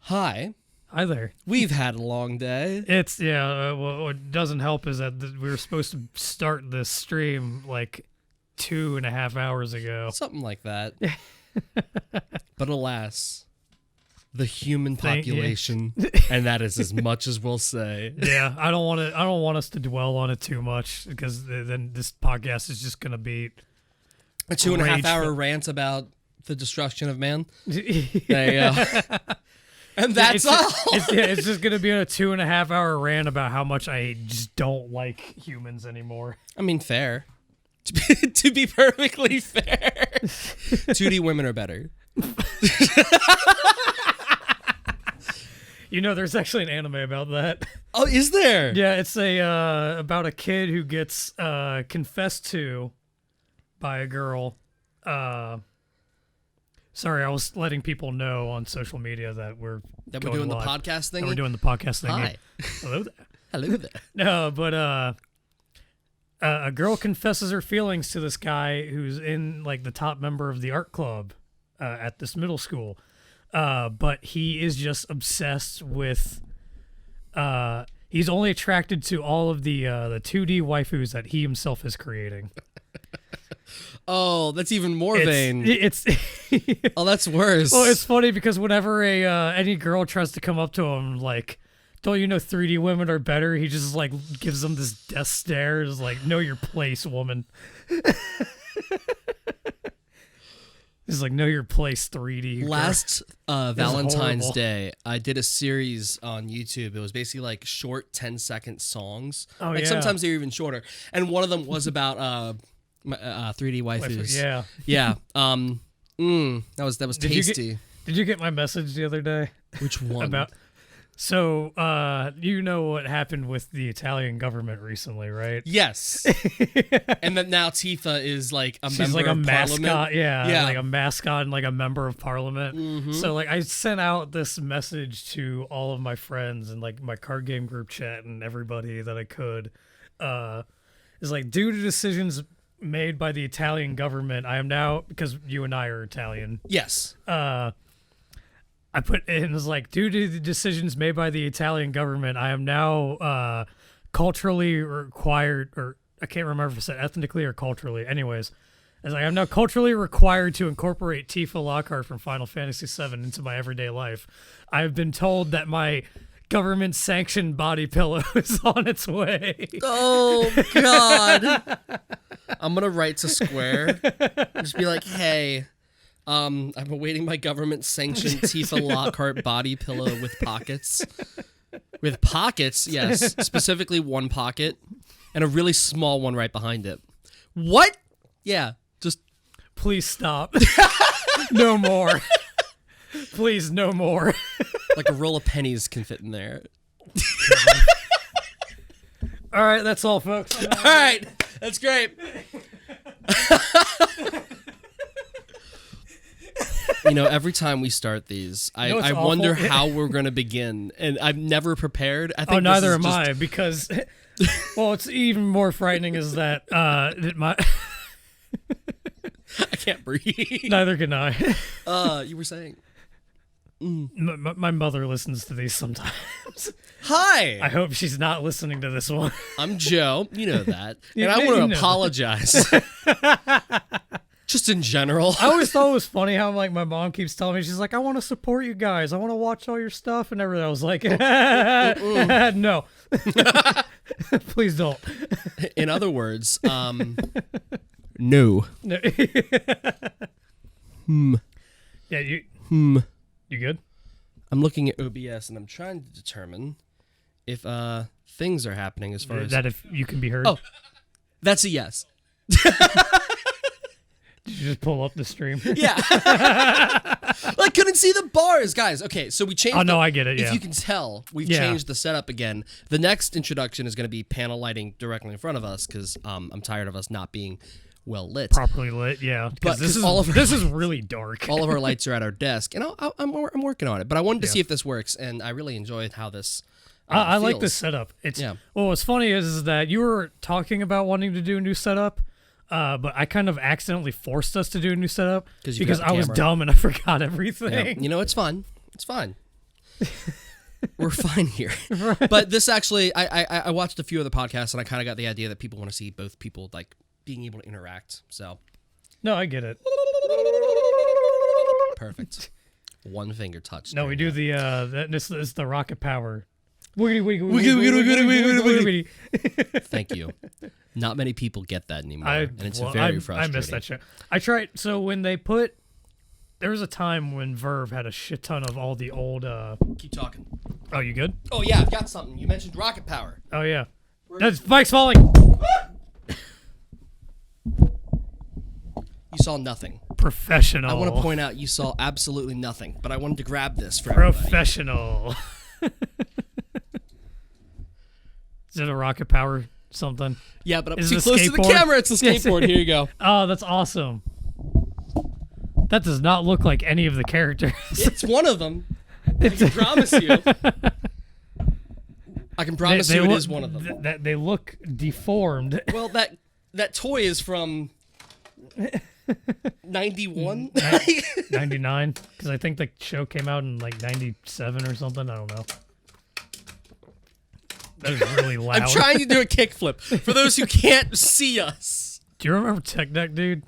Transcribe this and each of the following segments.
Hi. Hi there. We've had a long day. It's, what doesn't help is that we were supposed to start this stream like 2.5 hours ago. Something like that. But alas, the human population, and that is as much as we'll say. Yeah, I don't want us to dwell on it too much because then this podcast is just gonna be a 2.5 hour rant about the destruction of man. There you go. And that's all. It's just going to be a 2.5 hour rant about how much I just don't like humans anymore. I mean, fair. To be perfectly fair. 2D women are better. You know, there's actually an anime about that. Oh, is there? Yeah, it's about a kid who gets confessed to by a girl. Sorry, I was letting people know on social media that we're doing live. the podcast thing. We're doing the podcast thing. Hi. Hello there. Hello there. No, but a girl confesses her feelings to this guy who's in like the top member of the art club at this middle school. But he is just obsessed with. He's only attracted to all of the 2D waifus that he himself is creating. Oh, that's even more vain. Oh, that's worse. Well, it's funny because whenever any girl tries to come up to him, like, don't you know 3D women are better? He just like gives them this death stare. It's like, know your place, woman. He's like, know your place, 3D. Last Valentine's Day, I did a series on YouTube. It was basically like short 10-second songs. Oh, like yeah. Sometimes they're even shorter. And one of them was about 3D waifus. Yeah. Yeah. That was tasty. Did you get my message the other day? Which one? So, you know what happened with the Italian government recently, right? Yes. And that now Tifa is like a She's member like a of mascot, parliament. yeah, like a mascot and like a member of parliament. Mm-hmm. So like I sent out this message to all of my friends and like my card game group chat and everybody that I could. Is like, due to decisions made by the Italian government, I am now, because you and I are Italian. Yes. I put in, it was like, due to the decisions made by the Italian government, I am now culturally required, or I can't remember if it said ethnically or culturally. Anyways, it's like, I'm now culturally required to incorporate Tifa Lockhart from Final Fantasy VII into my everyday life. I've been told that my government-sanctioned body pillow is on its way. Oh, God. I'm going to write to Square. Just be like, hey, I'm awaiting my government-sanctioned Tifa Lockhart body pillow with pockets. With pockets, yes. Specifically one pocket. And a really small one right behind it. What? Yeah, just... Please stop. No more. Please, no more. Like a roll of pennies can fit in there. All right, that's all, folks. All right, that's great. You know, every time we start these, I wonder how we're going to begin, and I'm never prepared. I think neither am I, because, well, it's even more frightening is that my... I can't breathe. Neither can I. You were saying? My mother listens to these sometimes. Hi! I hope she's not listening to this one. I'm Joe. You know that. And I want to apologize. Just in general. I always thought it was funny how like my mom keeps telling me, she's like, I want to support you guys. I want to watch all your stuff and everything. I was like, no. Please don't. In other words, no. Yeah, you good? I'm looking at OBS and I'm trying to determine if things are happening as far as... That if you can be heard? Oh, that's a yes. Did you just pull up the stream? Yeah. I couldn't see the bars, guys. Okay, so we changed... Oh, no, I get it, If yeah. you can tell, we've changed the setup again. The next introduction is going to be panel lighting directly in front of us because I'm tired of us not being well lit. Properly lit, yeah. But this is really dark. All of our lights are at our desk, and I'm working on it. But I wanted to see if this works, and I really enjoyed how this I like this setup. Well, what's funny is that you were talking about wanting to do a new setup, but I kind of accidentally forced us to do a new setup because I was dumb and I forgot everything. Yeah. You know, it's fun. It's fine. We're fine here. But this actually, I watched a few other podcasts, and I kind of got the idea that people want to see both people like being able to interact. So, No, I get it. perfect. One finger touch. No, we do the this is the rocket power. Thank you. Not many people get that anymore, and it's very frustrating. I missed that show. I tried. So when they put, there was a time when Verve had a shit ton of all the old. Keep talking. Oh, you good? Oh yeah, I've got something. You mentioned rocket power. Oh yeah. That's Mike's falling. You saw nothing. Professional. I want to point out you saw absolutely nothing, but I wanted to grab this for everybody. Professional. Is it a rocket power something? Yeah, but I'm Is too it a close to the skateboard? camera. It's a skateboard. Here you go. Oh, that's awesome. That does not look like any of the characters. It's one of them. I can promise you. I can promise you it is one of them. They look deformed. Well, that toy is from 91? 99? Because I think the show came out in like 97 or something. I don't know. That was really loud. I'm trying to do a kickflip for those who can't see us. Do you remember Tech Deck, dude?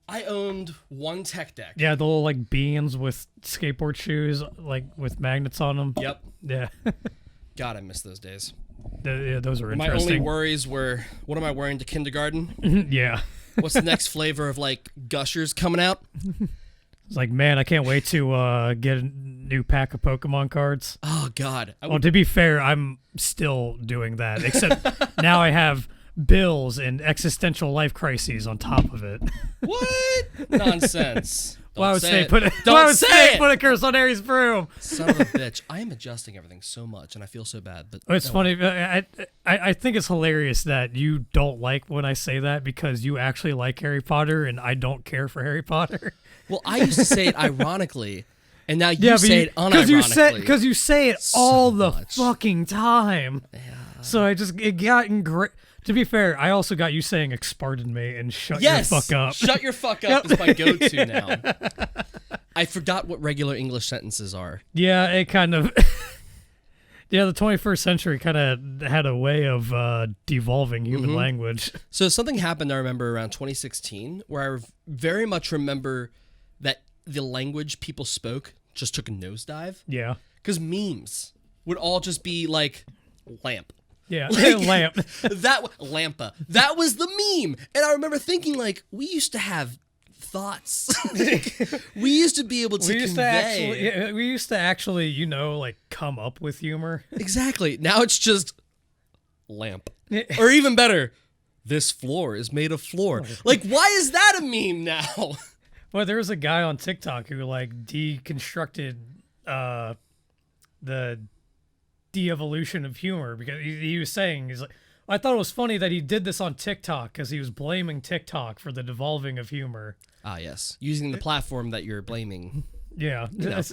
I owned one Tech Deck. Yeah, the little like beans with skateboard shoes, like with magnets on them. Yep. Yeah. God, I miss those days. Yeah, those were My interesting. only worries were, what am I wearing to kindergarten? Yeah. What's the next flavor of like Gushers coming out? It's like, man, I can't wait to get a new pack of Pokemon cards. Oh God. Well, to be fair, I'm still doing that, except now I have bills and existential life crises on top of it. What? Nonsense. Why would say it. put a curse on Harry's broom? Son of a bitch. I am adjusting everything so much, and I feel so bad. But It's funny. I think it's hilarious that you don't like when I say that because you actually like Harry Potter and I don't care for Harry Potter. Well, I used to say it ironically, and now you say it unironically. Because you say it all the much. fucking time. Yeah. So it got great. To be fair, I also got you saying "exparded me" and "shut your fuck up." Shut your fuck up is my go-to now. I forgot what regular English sentences are. Yeah, it kind of. Yeah, the 21st century kind of had a way of devolving human language. So something happened, I remember, around 2016, where I very much remember that the language people spoke just took a nosedive. Yeah. Because memes would all just be like, lamp. Yeah, Like, lamp. Lampa. That was the meme. And I remember thinking, like, we used to have thoughts. We used to be able to convey. We used to actually, like come up with humor. Exactly. Now it's just lamp. Or even better, this floor is made of floor. Like, why is that a meme now? Well, there was a guy on TikTok who like deconstructed the de-evolution of humor because he was saying, he's like, I thought it was funny that he did this on TikTok because he was blaming TikTok for the devolving of humor. Ah, yes. Using the platform that you're blaming. Yeah. That's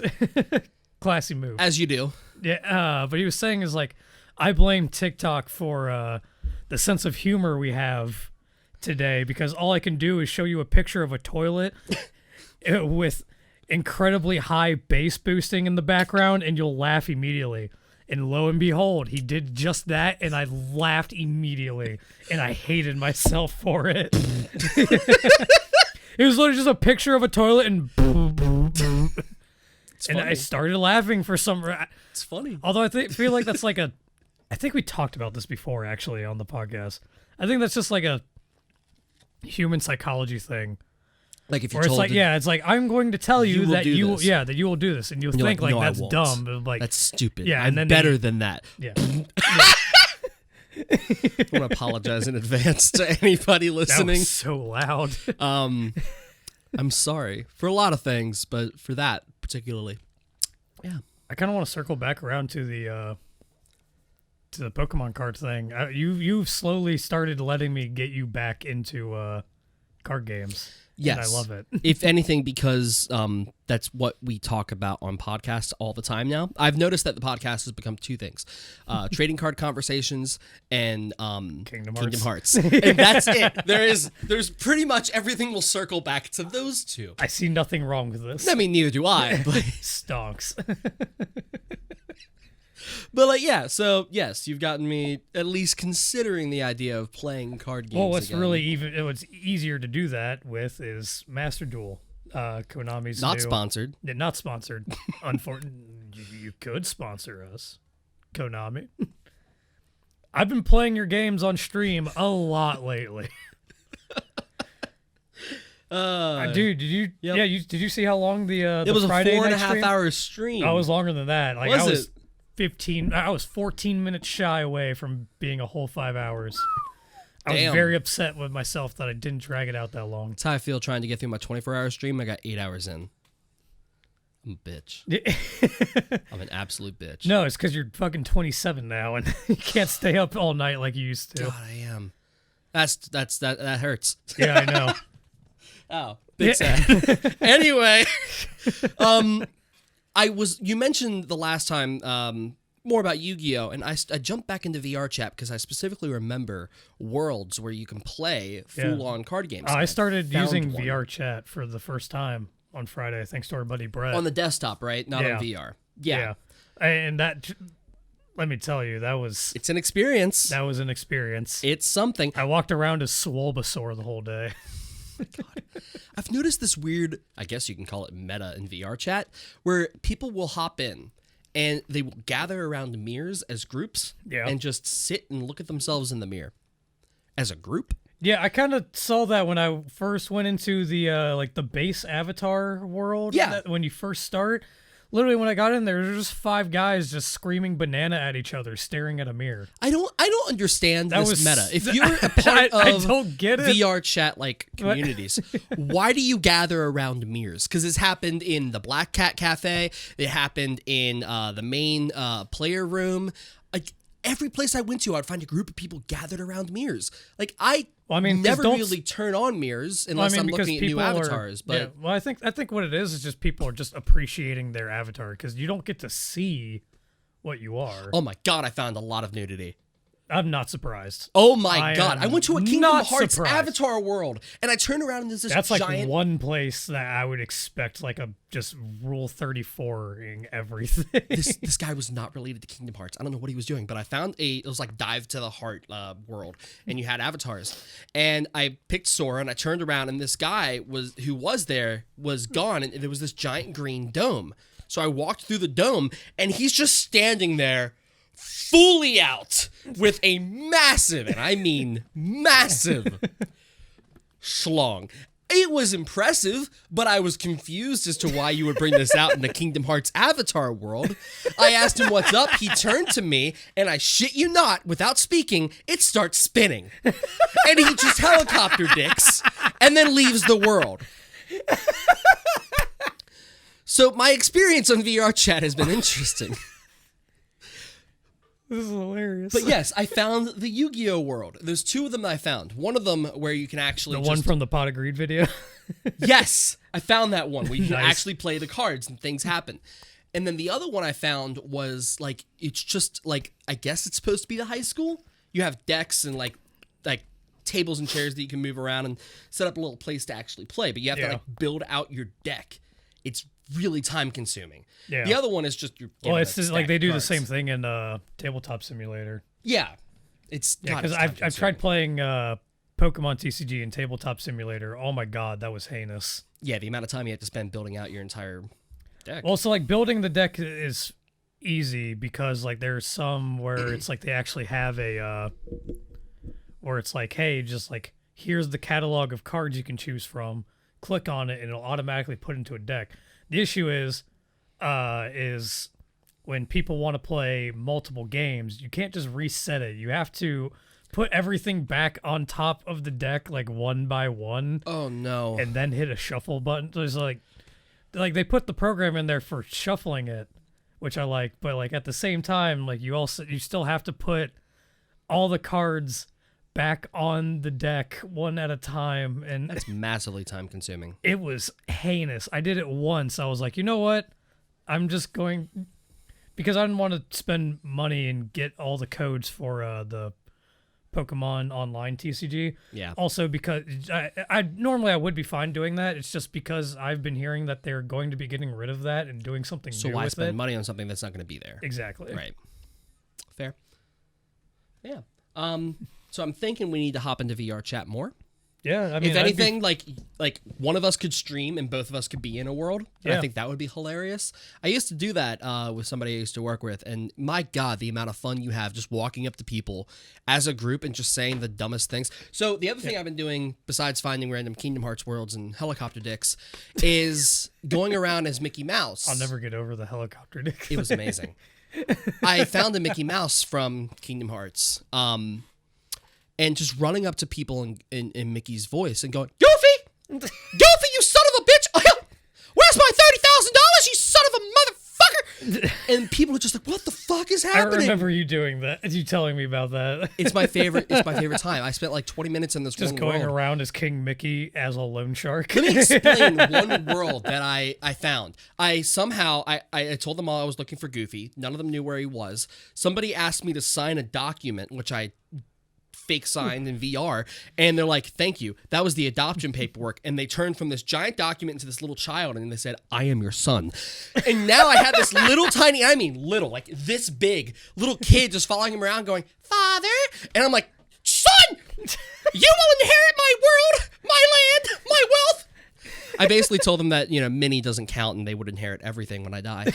classy move. As you do. Yeah, but he was saying is like, I blame TikTok for the sense of humor we have today because all I can do is show you a picture of a toilet with incredibly high bass boosting in the background and you'll laugh immediately. And lo and behold, he did just that, and I laughed immediately, and I hated myself for it. It was literally just a picture of a toilet, and I started laughing for some. It's funny. Although I feel like that's like a. I think we talked about this before, actually, on the podcast. I think that's just like a human psychology thing. Like if you're or it's told like, it's like I'm going to tell you that you will do this, and you'll think like, no, that's dumb, but like that's stupid. Yeah, I'm and then better than that. Yeah. I want to apologize in advance to anybody listening. That was so loud. I'm sorry for a lot of things, but for that particularly, yeah. I kind of want to circle back around to the Pokemon card thing. You've slowly started letting me get you back into card games. Yes. And I love it. If anything, because that's what we talk about on podcasts all the time now. I've noticed that the podcast has become two things. Trading card conversations and Kingdom Hearts. And that's it. There's pretty much everything will circle back to those two. I see nothing wrong with this. I mean, neither do I. But Stonks. But like, yeah. So yes, you've gotten me at least considering the idea of playing card games. Well, what's again. really what's easier to do that with is Master Duel. Konami's Not new, sponsored. Yeah, not sponsored. Unfortunately, you could sponsor us, Konami. I've been playing your games on stream a lot lately. Dude, did you? Yep. Yeah, did you see how long the It was Friday a 4.5 stream? hour stream. Oh, it was longer than that. Like Was I was it? 15. I was 14 minutes shy away from being a whole 5 hours. I was Damn. very upset with myself that I didn't drag it out that long. That's how I feel trying to get through my 24-hour stream. I got 8 hours in. I'm a bitch. I'm an absolute bitch. No, it's because you're fucking 27 now and you can't stay up all night like you used to. God, I am. That hurts. Yeah, I know. Oh, big sad. Anyway, you mentioned the last time more about Yu-Gi-Oh, and I jumped back into VRChat because I specifically remember worlds where you can play full-on card games. I started using one. VRChat for the first time on Friday, thanks to our buddy Brett. On the desktop, right? Not on VR. Yeah. And that, let me tell you, It's an experience. That was an experience. It's something. I walked around as Swolbasaur the whole day. God. I've noticed this weird, I guess you can call it meta in VRChat, where people will hop in and they will gather around mirrors as groups and just sit and look at themselves in the mirror as a group. Yeah, I kind of saw that when I first went into the like the base avatar world. Yeah. When you first start, literally when I got in there was just 5 guys just screaming banana at each other, staring at a mirror. I don't understand That this was- meta. If you're a part I of don't get it. VRChat like communities, why do you gather around mirrors? Because it's happened in the Black Cat Cafe. It happened in the main player room. Like every place I went to, I'd find a group of people gathered around mirrors. Like I never really turn on mirrors unless I'm because looking at new people avatars. But well, I think what it is just people are just appreciating their avatar because you don't get to see what you are. oh my god, I found a lot of nudity. I'm not surprised. Oh my I god, am I went to a Kingdom not Hearts surprised. avatar world, and I turned around and there's this That's giant... like one place that I would expect like a just Rule 34ing everything. this guy was not related to Kingdom Hearts. I don't know what he was doing, but I found it was like Dive to the Heart world, and you had avatars. And I picked Sora, and I turned around, and this guy who was there was gone, and there was this giant green dome. So I walked through the dome, and he's just standing there fully out with a massive, and I mean massive, schlong. It was impressive, but I was confused as to why you would bring this out in the Kingdom Hearts Avatar world. I asked him what's up. He turned to me, and I shit you not, without speaking, it starts spinning. And he just helicopter dicks and then leaves the world. So my experience on VRChat has been interesting. This is hilarious. But yes, I found the Yu-Gi-Oh world. There's 2 of them I found. One of them where you can actually the one from the Pot of Greed video. Yes, I found that one where you can Nice. actually play the cards and things happen. And then the other one I found was like, it's just like, I guess it's supposed to be the high school. You have decks and like tables and chairs that you can move around and set up a little place to actually play. But you have to like build out your deck. It's really time consuming. Yeah. The other one is just you're given Well, a it's just stack like they of do the cards. same thing in Tabletop Simulator. Yeah. It's Yeah, God, because it's I've tried time-consuming. playing Pokemon TCG and Tabletop Simulator. Oh my god, that was heinous. Yeah, the amount of time you have to spend building out your entire deck. Well, so like building the deck is easy because like there's some where it's like they actually have a where it's like, hey, just like here's the catalog of cards you can choose from. Click on it and it'll automatically put into a deck. The issue is when people want to play multiple games, you can't just reset it. You have to put everything back on top of the deck like one by one. Oh no. And then hit a shuffle button. There's like they put the program in there for shuffling it, which I like, but like at the same time, like you still have to put all the cards back on the deck one at a time, and That's massively time consuming. it was heinous. I did it once. I was like, you know what? I'm just going because I didn't want to spend money and get all the codes for the Pokemon Online TCG. Yeah. Also, because I normally I would be fine doing that. It's just because I've been hearing that they're going to be getting rid of that and doing something So new why with spend it. money on something that's not going to be there? Exactly. Right. Fair. Yeah. So I'm thinking we need to hop into VR chat more. Yeah, I mean, if anything, like one of us could stream and both of us could be in a world. And I think that would be hilarious. I used to do that with somebody I used to work with, and my God, the amount of fun you have just walking up to people as a group and just saying the dumbest things. So the other thing I've been doing, besides finding random Kingdom Hearts worlds and helicopter dicks, is going around as Mickey Mouse. I'll never get over the helicopter dick. It was amazing. I found a Mickey Mouse from Kingdom Hearts. And just running up to people in Mickey's voice and going, Goofy, you son of a bitch! Where's my $30,000, you son of a motherfucker? And people are just like, what the fuck is happening? I remember you doing that. You telling me about that. It's my favorite. It's my favorite time. I spent like 20 minutes in this just one going world. around as King Mickey as a loan shark. Let me explain one world that I found. I told them all I was looking for Goofy. None of them knew where he was. Somebody asked me to sign a document, which I fake signed in VR, and they're like, thank you, that was the adoption paperwork. And they turned from this giant document into this little child, and they said, I am your son. And now I have this little tiny, I mean little, like this big little kid just following him around going, Father, and I'm like, son, you will inherit my world, my land, my wealth. I basically told them that, Minnie doesn't count and they would inherit everything when I die.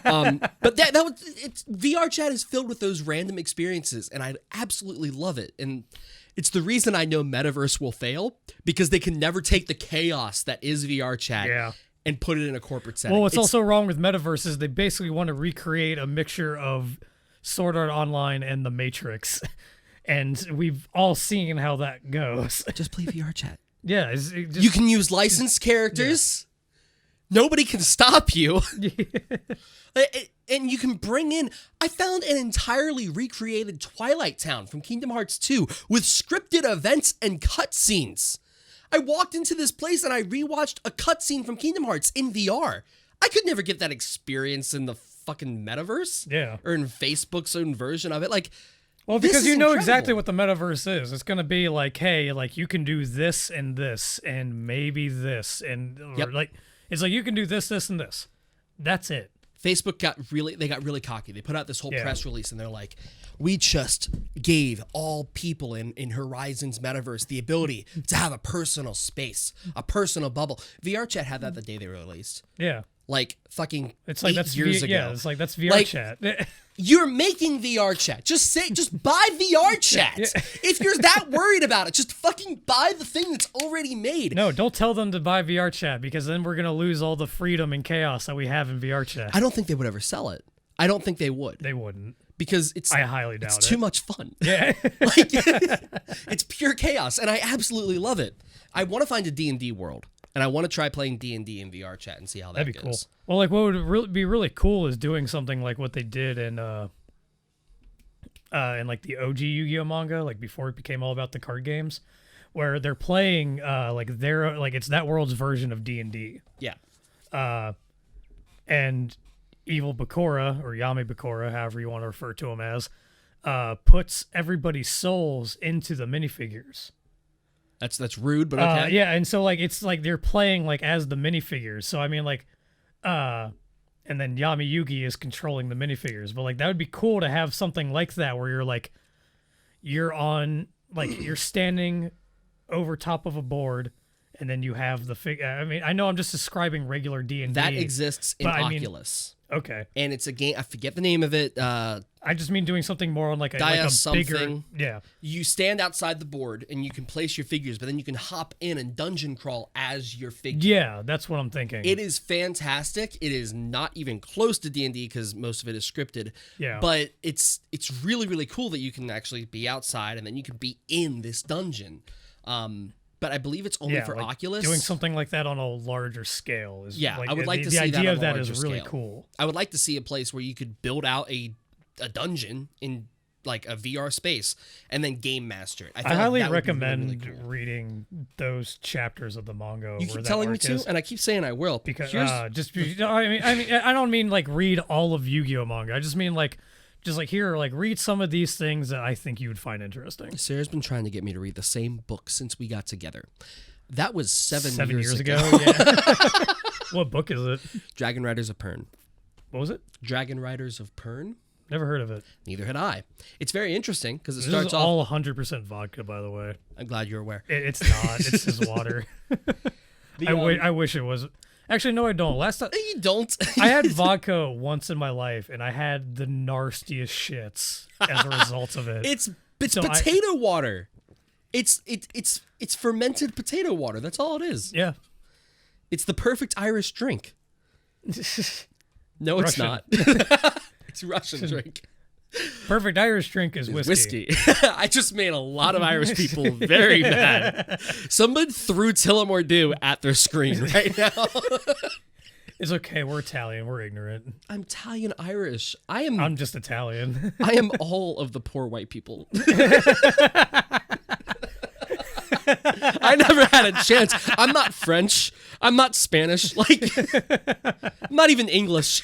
But VR chat is filled with those random experiences, and I absolutely love it. And it's the reason I know Metaverse will fail, because they can never take the chaos that is VR chat and put it in a corporate setting. Well, what's also wrong with Metaverse is they basically want to recreate a mixture of Sword Art Online and The Matrix. And we've all seen how that goes. Just play VR chat. Yeah, you can use licensed characters. Yeah. Nobody can stop you. And you can bring in... I found an entirely recreated Twilight Town from Kingdom Hearts 2 with scripted events and cutscenes. I walked into this place and I rewatched a cutscene from Kingdom Hearts in VR. I could never get that experience in the fucking metaverse. Yeah. Or in Facebook's own version of it. Like... Well, because you know exactly what the metaverse is. It's going to be like, hey, like you can do this and maybe this and like it's like you can do this and this. That's it. Facebook got really cocky. They put out this whole press release and they're like, we just gave all people in Horizon's metaverse the ability to have a personal space, a personal bubble. VRChat had that the day they released. Yeah. Like fucking it's like 8 years ago. Yeah, it's like that's VRChat. You're making VRChat. Just buy VRChat. If you're that worried about it, just fucking buy the thing that's already made. No, don't tell them to buy VRChat, because then we're going to lose all the freedom and chaos that we have in VRChat. I don't think they would ever sell it. I don't think they would. They wouldn't. Because I highly doubt it. It's too much fun. Yeah. Like, it's pure chaos, and I absolutely love it. I want to find a D&D world. And I want to try playing D&D in VR chat and see how that goes. That'd be cool. Well, like what would be really cool is doing something like what they did in like the OG Yu-Gi-Oh manga, like before it became all about the card games, where they're playing like it's that world's version of D&D. Yeah. And Evil Bakura, or Yami Bakura, however you want to refer to him as, puts everybody's souls into the minifigures. That's rude, but okay. Yeah, and so like it's like they're playing like as the minifigures. So I mean like and then Yami Yugi is controlling the minifigures. But like that would be cool to have something like that where you're on like you're standing over top of a board and then you have the figure. I mean, I know I'm just describing regular D&D. That exists in Oculus. Okay. And it's a game, I forget the name of it. I just mean doing something more on like a bigger... Yeah. You stand outside the board and you can place your figures, but then you can hop in and dungeon crawl as your figure. Yeah, that's what I'm thinking. It is fantastic. It is not even close to D&D because most of it is scripted. Yeah. But it's really, really cool that you can actually be outside and then you can be in this dungeon. But I believe it's only for Oculus. Doing something like that on a larger scale is I would like to see that. The idea of that is really cool. I would like to see a place where you could build out a dungeon in like a VR space and then game master it. I highly recommend really cool. reading those chapters of the manga. You keep telling me to, and I keep saying I will. Because I don't mean like read all of Yu-Gi-Oh manga. I just mean like here, like read some of these things that I think you would find interesting. Sarah's been trying to get me to read the same book since we got together. That was 7 years ago. Yeah. What book is it? Dragon Riders of Pern. What was it? Dragon Riders of Pern. Never heard of it. Neither had I. It's very interesting because it This starts is off. all 100% vodka, by the way. I'm glad you're aware. It's not. It's just water. I wish it was. Actually, no, I don't. Last time You don't. I had vodka once in my life, and I had the nastiest shits as a result of it. It's So potato water. It's fermented potato water. That's all it is. Yeah. It's the perfect Irish drink. No, it's Russian. not. It's Russian drink. Perfect Irish drink is whiskey. I just made a lot of Irish people very mad. Someone threw Tullamore Dew at their screen right now. It's okay. We're Italian. We're ignorant. I'm Italian Irish. I'm just Italian. I am all of the poor white people. I never had a chance. I'm not French. I'm not Spanish. Like, I'm not even English.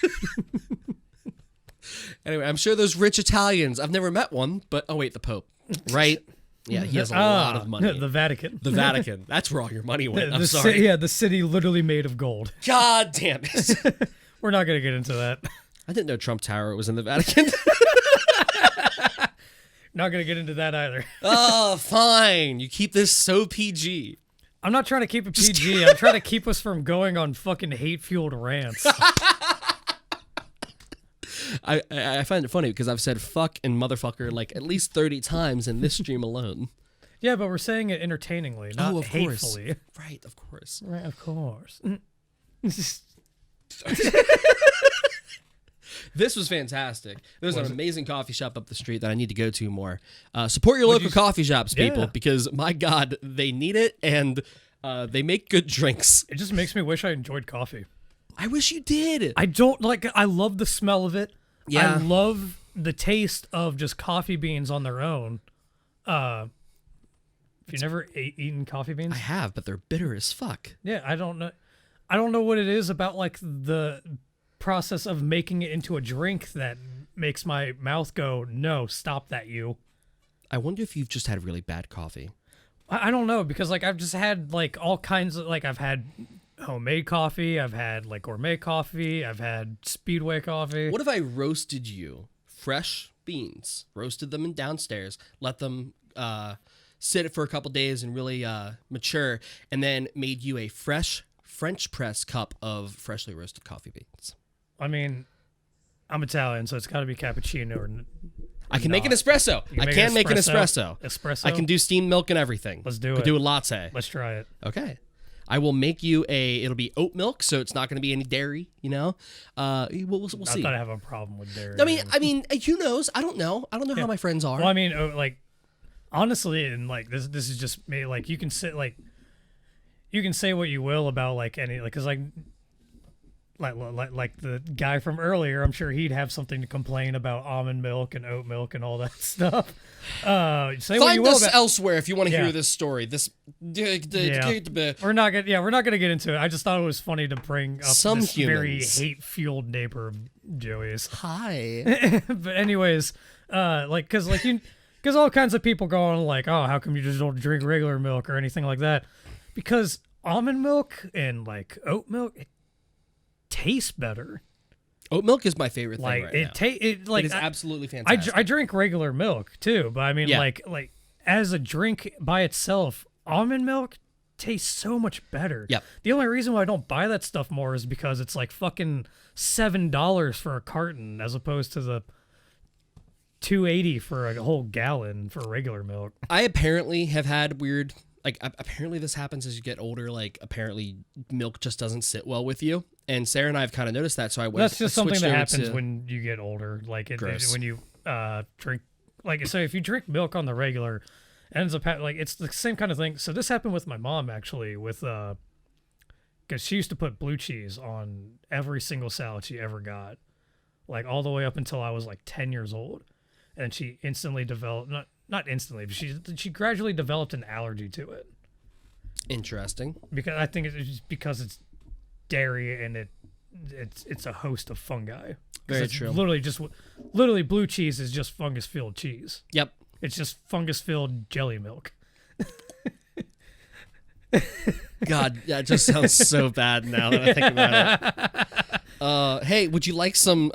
Anyway, I'm sure those rich Italians. I've never met one, but oh wait, the Pope, right? Yeah, he has a lot of money. The Vatican. The Vatican. That's where all your money went. I'm sorry. The city literally made of gold. God damn it. We're not gonna get into that. I didn't know Trump Tower was in the Vatican. Not gonna get into that either. Oh, fine. You keep this so PG. I'm not trying to keep it PG. I'm trying to keep us from going on fucking hate-fueled rants. I find it funny because I've said fuck and motherfucker like at least 30 times in this stream alone. Yeah, but we're saying it entertainingly, not of hatefully. Course. Right, of course. Right, of course. This was fantastic. There's an amazing coffee shop up the street that I need to go to more. Support your local coffee shops, people, because my God, they need it and they make good drinks. It just makes me wish I enjoyed coffee. I wish you did. I love the smell of it. Yeah. I love the taste of just coffee beans on their own. Have you never eaten coffee beans? I have, but they're bitter as fuck. Yeah, I don't know what it is about like the process of making it into a drink that makes my mouth go, no, stop that, you. I wonder if you've just had really bad coffee. I don't know, because like I've just had like all kinds of like I've had homemade coffee, I've had like gourmet coffee, I've had Speedway coffee. What if I roasted you fresh beans, roasted them in downstairs, let them sit for a couple days and really mature, and then made you a fresh French press cup of freshly roasted coffee beans? I mean, I'm Italian, so it's got to be cappuccino or I can make an espresso. I can make an espresso. Espresso? I can do steamed milk and everything. Let's do Could it. do a latte. Let's try it. Okay. I will make you it'll be oat milk, so it's not going to be any dairy, you know? We'll see. Not that I have a problem with dairy. I mean, who knows? I don't know. I don't know how my friends are. Well, I mean, like, honestly, and like this is just me. Like, you can say what you will about like any like, cause like the guy from earlier, I'm sure he'd have something to complain about almond milk and oat milk and all that stuff. Say what you will us about elsewhere if you want to hear Yeah. this story. We're not gonna get into it. I just thought it was funny to bring up Some this very humans. hate-fueled neighbor of Joey's. Hi. But anyways, because all kinds of people go on like, oh, how come you just don't drink regular milk or anything like that? Because almond milk and like oat milk, it tastes better. Oat milk is my favorite thing Like right it, now. it It is absolutely fantastic. I drink regular milk too, but I mean, Yeah. like as a drink by itself, almond milk tastes so much better. Yep. The only reason why I don't buy that stuff more is because it's like fucking $7 for a carton as opposed to the $2.80 for a whole gallon for regular milk. I apparently have had weird, like, apparently this happens as you get older. Like, apparently milk just doesn't sit well with you. And Sarah and I have kind of noticed that. So That's just something switched that over happens to- when you get older. Like Gross. when you drink, like, so if you drink milk on the regular, it ends up like it's the same kind of thing. So this happened with my mom actually, with because she used to put blue cheese on every single salad she ever got, like all the way up until I was like 10 years old, and she instantly developed not instantly, but she gradually developed an allergy to it. Interesting. Because I think it's just because it's dairy and it's a host of fungi. 'Cause Very it's true. Literally blue cheese is just fungus-filled cheese. Yep. It's just fungus-filled jelly milk. God, that just sounds so bad now that I think about it. Hey, would you like some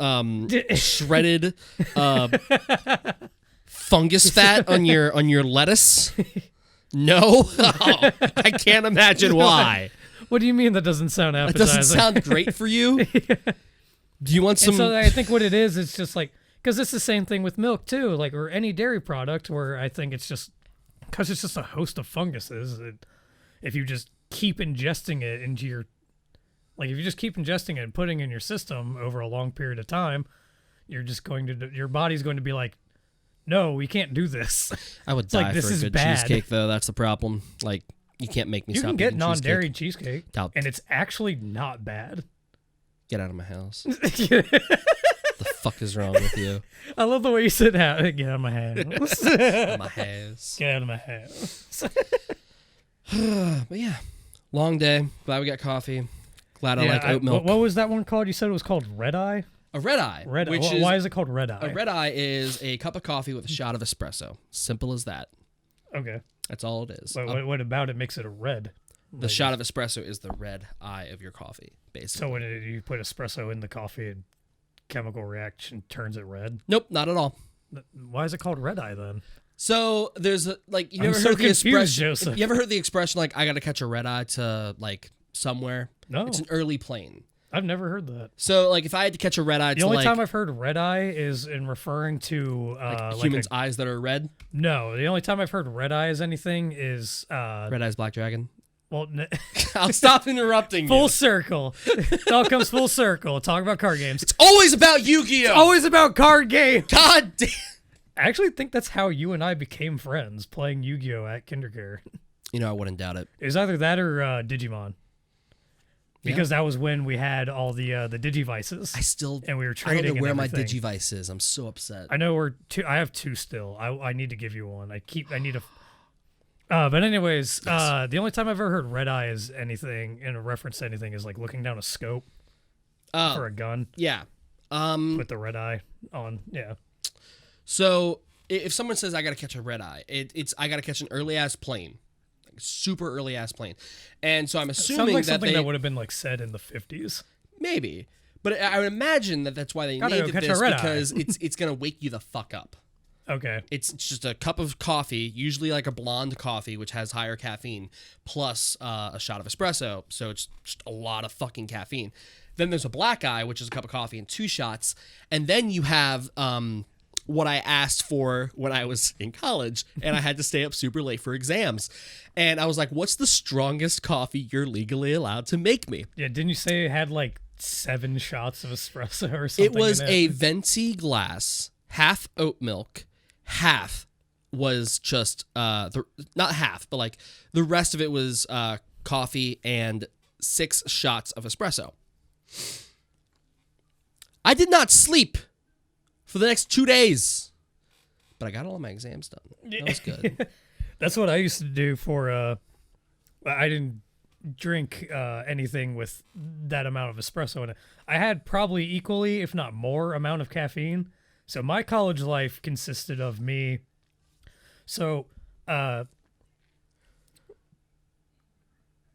shredded fungus fat on your lettuce? No? Oh, I can't imagine why. What do you mean that doesn't sound It appetizing? doesn't sound great for you? Do you want some... And so I think what it is, it's just like, because it's the same thing with milk too, like, or any dairy product, where I think it's just, because it's just a host of funguses. If you just keep ingesting it into your, like, if you just keep ingesting it and putting it in your system over a long period of time, you're just going to, your body's going to be like, no, we can't do this. I would die this for a is good bad. cheesecake, though. That's the problem. Like, you can't make me You stop can get eating non-dairy cheesecake, Doubt- and it's actually not bad. Get out of my house. The fuck is wrong with you? I love the way you said that. Get out of my house. My house. Get out of my house. But yeah, long day. Glad we got coffee. Glad I like oat milk. What was that one called? You said it was called Red Eye? A red eye. Red Eye. Which is, Why is it called Red Eye? a red eye is a cup of coffee with a shot of espresso. Simple as that. Okay. That's all it is. What about it makes it a red? The shot of espresso is the red eye of your coffee, basically. So when you put espresso in the coffee, and chemical reaction turns it red? Nope, not at all. Why is it called Red Eye then? So there's like you I'm ever so heard the confused, expression? Joseph. You ever heard the expression like I gotta catch a red eye to like somewhere? No. It's an early plane. I've never heard that. So like if I had to catch a red eye The to only like, time I've heard Red Eye is in referring to humans' eyes that are red, No, the only time I've heard Red Eye as anything is red eyes black dragon. well, I'll stop interrupting full you. circle. It all comes full circle. Talk about card games. It's always about Yu-Gi-Oh. Always about card games. God damn. I actually think that's how you and I became friends, playing Yu-Gi-Oh at kindergarten. You know, I wouldn't doubt it. It was either that or Digimon. Because that was when we had all the Digivices. And we were I trading. don't know where and my everything. Digivice is. I'm so upset. I know I have two still. I need to give you one. I need a. But anyways, Yes. the only time I've ever heard Red Eye is anything in a reference to anything is like looking down a scope for a gun Yeah. with the red eye on. Yeah. So if someone says I gotta catch a red eye, it's I gotta catch an early ass plane, like super early ass plane, and so I'm assuming Sounds like that something they that would have been like said in the 50s. maybe, but I would imagine that that's why they Gotta named go it catch a this red eye. because it's gonna wake you the fuck up. Okay. It's just a cup of coffee, usually like a blonde coffee, which has higher caffeine, plus a shot of espresso. So it's just a lot of fucking caffeine. Then there's a black eye, which is a cup of coffee and 2 shots. And then you have what I asked for when I was in college, and I had to stay up super late for exams. And I was like, what's the strongest coffee you're legally allowed to make me? Yeah. Didn't you say it had like 7 shots of espresso or something? It was in a venti glass, half oat milk, half was just not half, but like the rest of it was coffee and 6 shots of espresso. I did not sleep for the next 2 days, but I got all of my exams done. That was good. That's what I used to do for. I didn't drink anything with that amount of espresso in it. I had probably equally, if not more, amount of caffeine. So my college life consisted of me. So,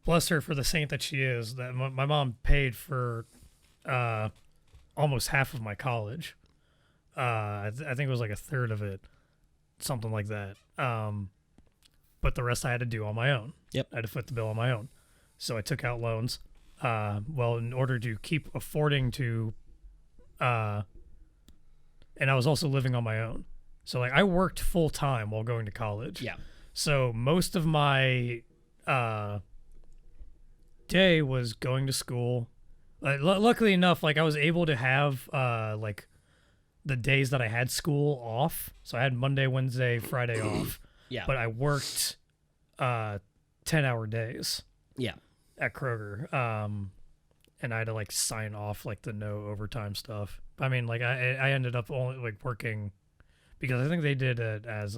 bless her for the saint that she is. That my mom paid for almost half of my college. I think it was like a third of it, something like that. But the rest I had to do on my own. Yep. I had to foot the bill on my own. So I took out loans. In order to keep affording to, and I was also living on my own. So like I worked full time while going to college. Yeah. So most of my day was going to school. Luckily enough, like I was able to have like the days that I had school off. So I had Monday, Wednesday, Friday off. Yeah. But I worked 10-hour days. Yeah. At Kroger. And I had to like sign off like the no overtime stuff. I mean, like I ended up only like working because I think they did it as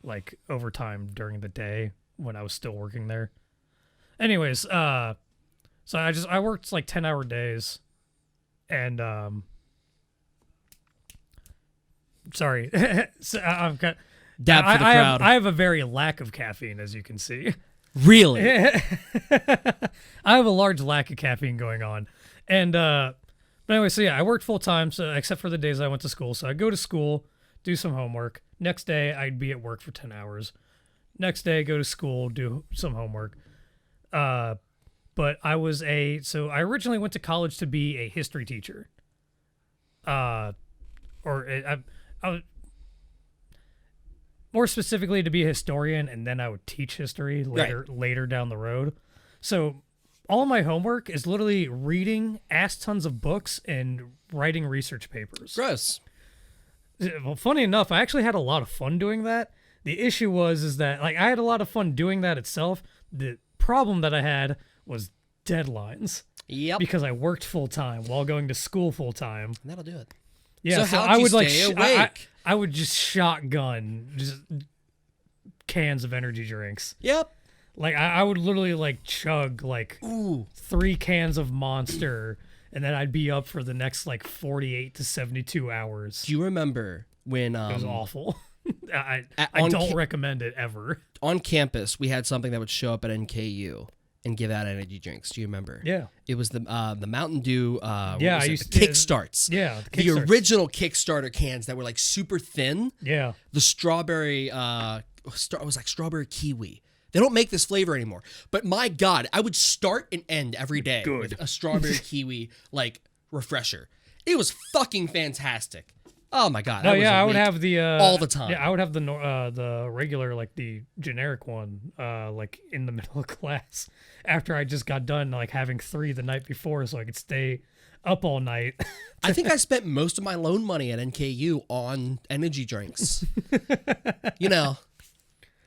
like overtime during the day when I was still working there. Anyways, so I worked like 10-hour days, and sorry, so I've got Dab for the crowd. I have a very lack of caffeine, as you can see. Really? I have a large lack of caffeine going on, And but anyway, so yeah, I worked full time, so except for the days I went to school. So I go to school, do some homework. Next day, I'd be at work for 10 hours. Next day, go to school, do some homework. But I originally went to college to be a history teacher. I was more specifically to be a historian, and then I would teach history later down the road. So all my homework is literally reading ass tons of books and writing research papers. Gross. Well, funny enough, I actually had a lot of fun doing that. The issue is that like I had a lot of fun doing that itself. The problem that I had was deadlines. Yep. Because I worked full time while going to school full time. That'll do it. Yeah. So I would stay awake? I would just shotgun just cans of energy drinks. Yep. Like I would literally like chug like 3 cans of Monster, and then I'd be up for the next like 48 to 72 hours. Do you remember when it was awful? I don't recommend it ever. On campus, we had something that would show up at NKU and give out energy drinks. Do you remember? Yeah. It was the Mountain Dew. I used to Kickstarts. Yeah, the original Kickstarter cans that were like super thin. Yeah. The strawberry. It was like strawberry kiwi. They don't make this flavor anymore. But my God, I would start and end every day with a strawberry kiwi like refresher. It was fucking fantastic. Oh my God. I would have the all the time. Yeah, I would have the regular, like the generic one, like in the middle of class after I just got done like having 3 the night before, so I could stay up all night. I think I spent most of my loan money at NKU on energy drinks. You know,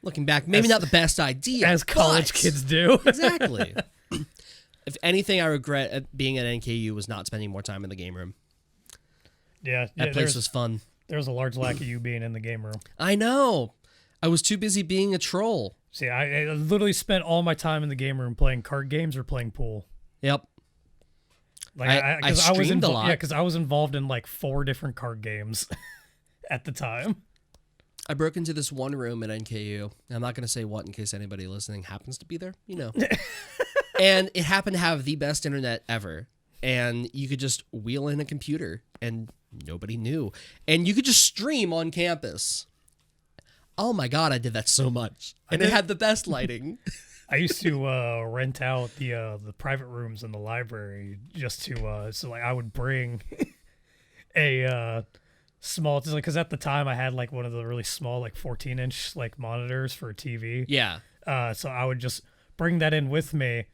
looking back, maybe not the best idea, as college kids do. Exactly. If anything, I regret at being at NKU was not spending more time in the game room. Yeah, that place was fun. There was a large lack of you being in the game room. I know. I was too busy being a troll. See, I literally spent all my time in the game room playing card games or playing pool. Yep. Like I streamed a lot. Yeah, because I was involved in like 4 different card games at the time. I broke into this one room at NKU. I'm not going to say what in case anybody listening happens to be there. You know. And it happened to have the best internet ever. And you could just wheel in a computer and nobody knew. And you could just stream on campus. Oh my God, I did that so much. And it had the best lighting. I used to rent out the private rooms in the library just to so like I would bring a small, because at the time I had like one of the really small like 14-inch like monitors for a TV. Yeah. So I would just bring that in with me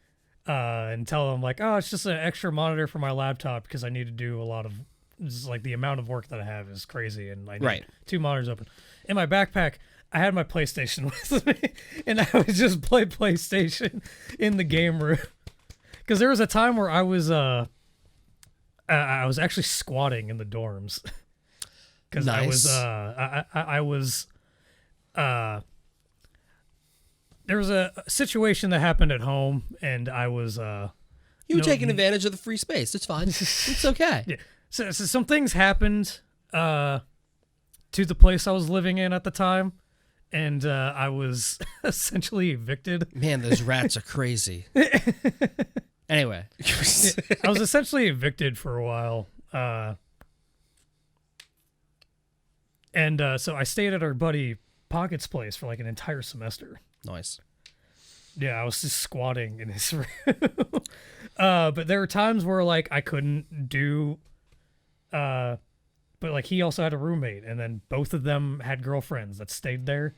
and tell them like, oh, it's just an extra monitor for my laptop because I need to do a lot of, just like the amount of work that I have is crazy and I need 2 monitors open. In my backpack, I had my PlayStation with me, and I would just play PlayStation in the game room. Because there was a time where I was actually squatting in the dorms. Because nice. I was there was a situation that happened at home, and I was you were taking advantage of the free space. It's fine. It's okay. Yeah. So some things happened to the place I was living in at the time, and I was essentially evicted. Man, those rats are crazy. Anyway. I was essentially evicted for a while. And so I stayed at our buddy Pocket's place for like an entire semester. Nice. Yeah, I was just squatting in his room. But there were times where like I couldn't do but like he also had a roommate, and then both of them had girlfriends that stayed there.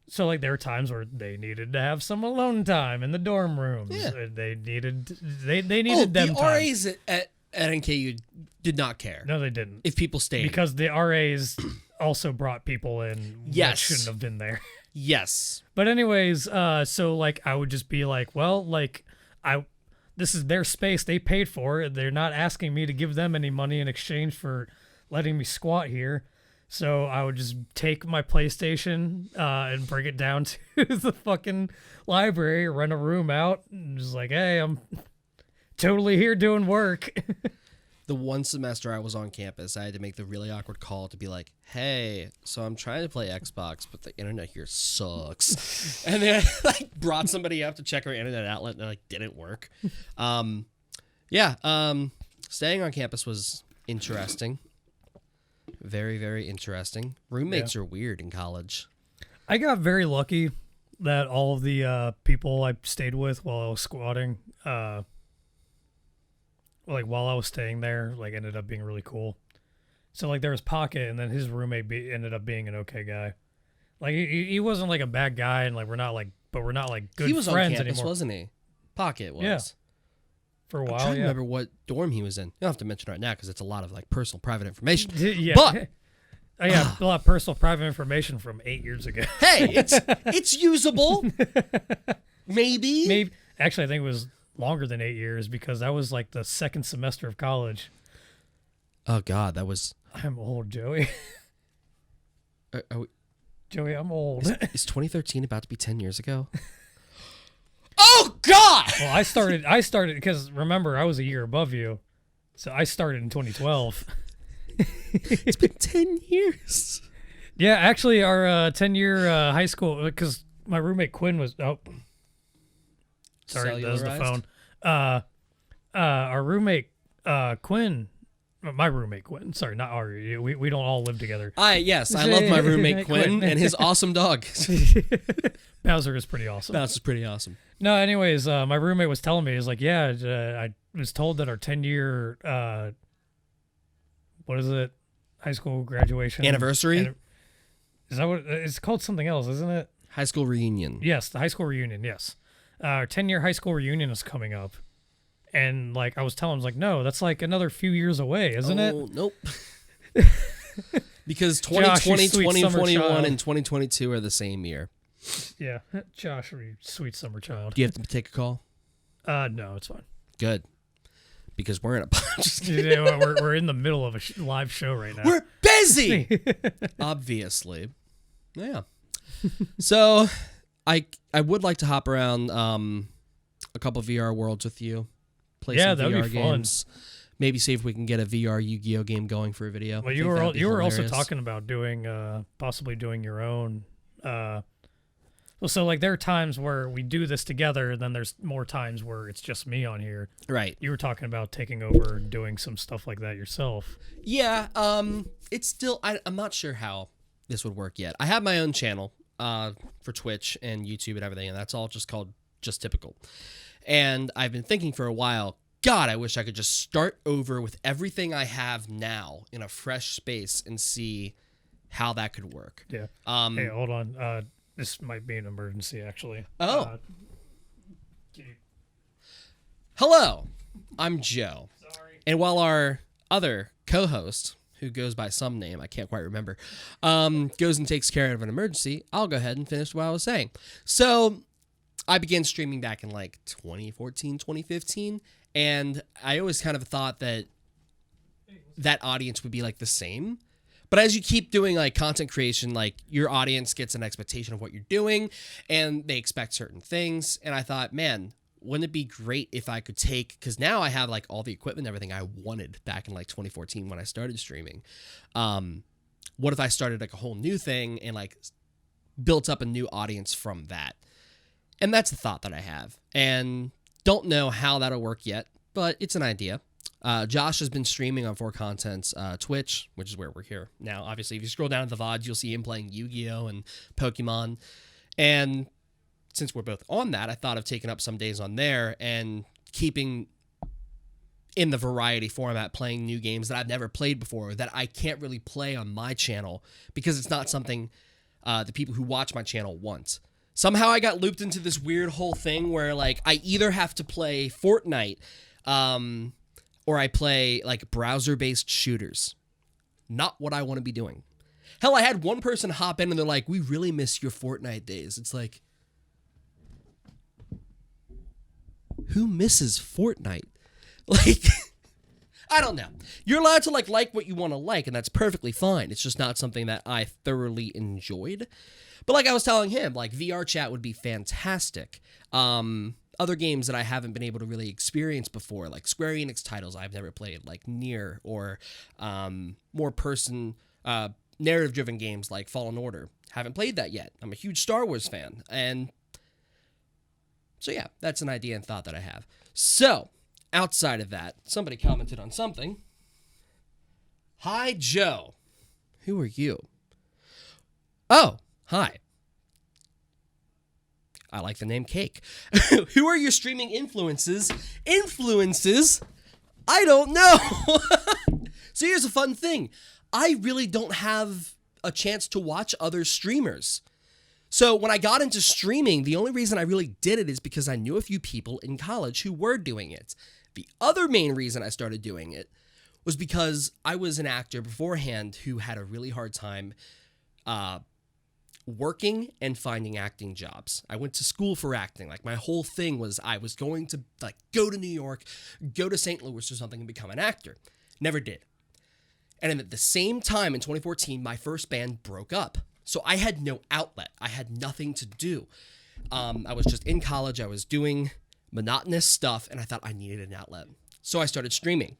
So like there were times where they needed to have some alone time in the dorm rooms. Yeah. They needed them the time. RAs at NKU did not care. No, they didn't. If people stayed. Because the RAs also brought people in that shouldn't have been there. Yes. But anyways, so like I would just be like, well, like this is their space, they paid for it. They're not asking me to give them any money in exchange for letting me squat here. So I would just take my PlayStation and bring it down to the fucking library, rent a room out, and just like, hey, I'm totally here doing work. The one semester I was on campus, I had to make the really awkward call to be like, hey, so I'm trying to play Xbox, but the internet here sucks. And then I like brought somebody up to check our internet outlet, and it like didn't work. Yeah. Staying on campus was interesting. Very, very interesting. Roommates are weird in college. I got very lucky that all of the people I stayed with while I was squatting, like while I was staying there, like ended up being really cool. So like there was Pocket, and then his roommate ended up being an okay guy. Like he wasn't like a bad guy, and like we're not like good friends He was on campus, anymore. wasn't he? Pocket was. Yeah. For a while, I'm trying to yeah. remember what dorm he was in. You don't have to mention it right now because it's a lot of like personal, private information. Yeah. But I got a lot of personal, private information from 8 years ago. hey, it's usable. Maybe. Actually, I think it was longer than 8 years because that was like the second semester of college. Oh God, that was. I'm old, Joey. Joey, I'm old. Is 2013 about to be 10 years ago? Oh God! Well, I started because remember I was a year above you, so I started in 2012. It's been 10 years. Yeah, actually, our 10-year high school, because my roommate Quinn was. Oh, sorry, that was the phone. Our roommate Quinn, my roommate Quinn. Sorry, not our. We don't all live together. I love my roommate Quinn and his awesome dog. Bowser is pretty awesome. Bowser's pretty awesome. No, anyways, my roommate was telling me, he's like, yeah, I was told that our 10-year, what is it? High school graduation. Anniversary? Is that what, it's called something else, isn't it? High school reunion. Yes, the high school reunion, yes. Our 10-year high school reunion is coming up. And, like, I was telling him, I was like, no, that's like another few years away, isn't it? Nope. Because 2020, Josh, 2021, and 2022 are the same year. Yeah, Josh, you sweet summer child. Do you have to take a call? No, it's fine. Good. Because we're in a bunch. Yeah, we're in the middle of a live show right now. We're busy! Obviously. Yeah. So, I would like to hop around a couple VR worlds with you. Play some that'd VR be games. Fun. Maybe see if we can get a VR Yu-Gi-Oh game going for a video. Well, you were also talking about doing possibly doing your own. So like there are times where we do this together, and then there's more times where it's just me on here. Right. You were talking about taking over and doing some stuff like that yourself. Yeah. It's still I'm not sure how this would work yet. I have my own channel for Twitch and YouTube and everything, and that's all just called Just Typical. And I've been thinking for a while, God, I wish I could just start over with everything I have now in a fresh space and see how that could work. Yeah. Hey, hold on. This might be an emergency, actually. Oh. Hello, I'm Joe. Sorry. And while our other co-host, who goes by some name, I can't quite remember, goes and takes care of an emergency, I'll go ahead and finish what I was saying. So I began streaming back in like 2014, 2015, and I always kind of thought that audience would be like the same. But as you keep doing like content creation, like your audience gets an expectation of what you're doing and they expect certain things. And I thought, man, wouldn't it be great if I could take, because now I have like all the equipment and everything I wanted back in like 2014 when I started streaming. What if I started like a whole new thing and like built up a new audience from that? And that's the thought that I have. And don't know how that'll work yet, but it's an idea. Josh has been streaming on 4Content's Twitch, which is where we're here now. Obviously, if you scroll down to the VODs, you'll see him playing Yu-Gi-Oh! And Pokemon. And since we're both on that, I thought of taking up some days on there and keeping in the variety format, playing new games that I've never played before, that I can't really play on my channel because it's not something the people who watch my channel want. Somehow I got looped into this weird whole thing where like I either have to play Fortnite, or I play like browser-based shooters. Not what I want to be doing. Hell, I had one person hop in and they're like, we really miss your Fortnite days. It's like, who misses Fortnite? Like, I don't know. You're allowed to like what you want to like, and that's perfectly fine. It's just not something that I thoroughly enjoyed. But like I was telling him, like VRChat would be fantastic. Other games that I haven't been able to really experience before, like Square Enix titles I've never played, like Nier, or more narrative-driven games like Fallen Order. Haven't played that yet. I'm a huge Star Wars fan. And so yeah, that's an idea and thought that I have. So, outside of that, somebody commented on something. Hi, Joe. Who are you? Oh, hi. I like the name Cake. Who are your streaming influences? Influences? I don't know. So here's a fun thing. I really don't have a chance to watch other streamers. So when I got into streaming, the only reason I really did it is because I knew a few people in college who were doing it. The other main reason I started doing it was because I was an actor beforehand who had a really hard time working and finding acting jobs. I went to school for acting. Like my whole thing was I was going to like go to New York, go to St. Louis or something and become an actor. Never did. And at the same time in 2014, my first band broke up. So I had no outlet. I had nothing to do. I was just in college. I was doing monotonous stuff and I thought I needed an outlet. So I started streaming.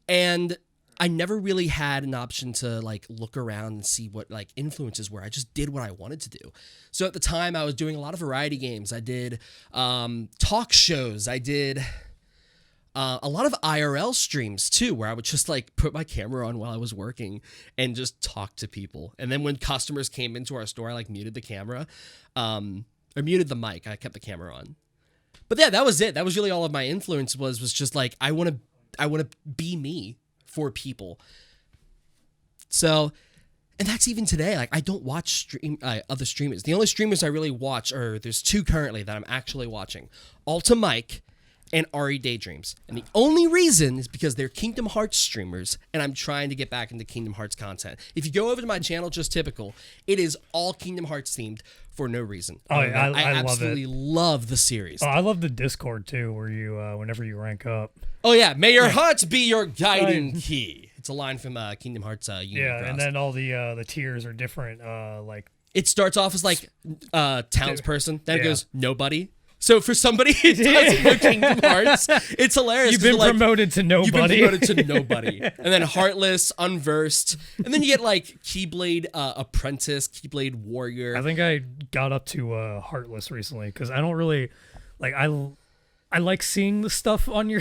And I never really had an option to like look around and see what like influences were. I just did what I wanted to do. So at the time I was doing a lot of variety games. I did talk shows. I did a lot of IRL streams too, where I would just like put my camera on while I was working and just talk to people. And then when customers came into our store, I like muted the camera, or muted the mic. I kept the camera on. But yeah, that was it. That was really all of my influence was just like, I want to be me for people. So, and that's even today. Like I don't watch other streamers. The only streamers I really watch there's two currently that I'm actually watching. Alta Mike and Ari Daydreams. And the only reason is because they're Kingdom Hearts streamers and I'm trying to get back into Kingdom Hearts content. If you go over to my channel, Just Typical, it is all Kingdom Hearts themed for no reason. Oh, I absolutely love the series. Oh, I love the Discord too, where you, whenever you rank up. Oh yeah, may your hearts be your guiding key. It's a line from Kingdom Hearts Union Cross. And then all the tiers are different, like... It starts off as like townsperson, then it goes nobody. So for somebody who doesn't know Kingdom Hearts, it's hilarious. You've been promoted to nobody. You've been promoted to nobody. And then Heartless, Unversed. And then you get like Keyblade Apprentice, Keyblade Warrior. I think I got up to Heartless recently because I don't really... Like, I like seeing the stuff on your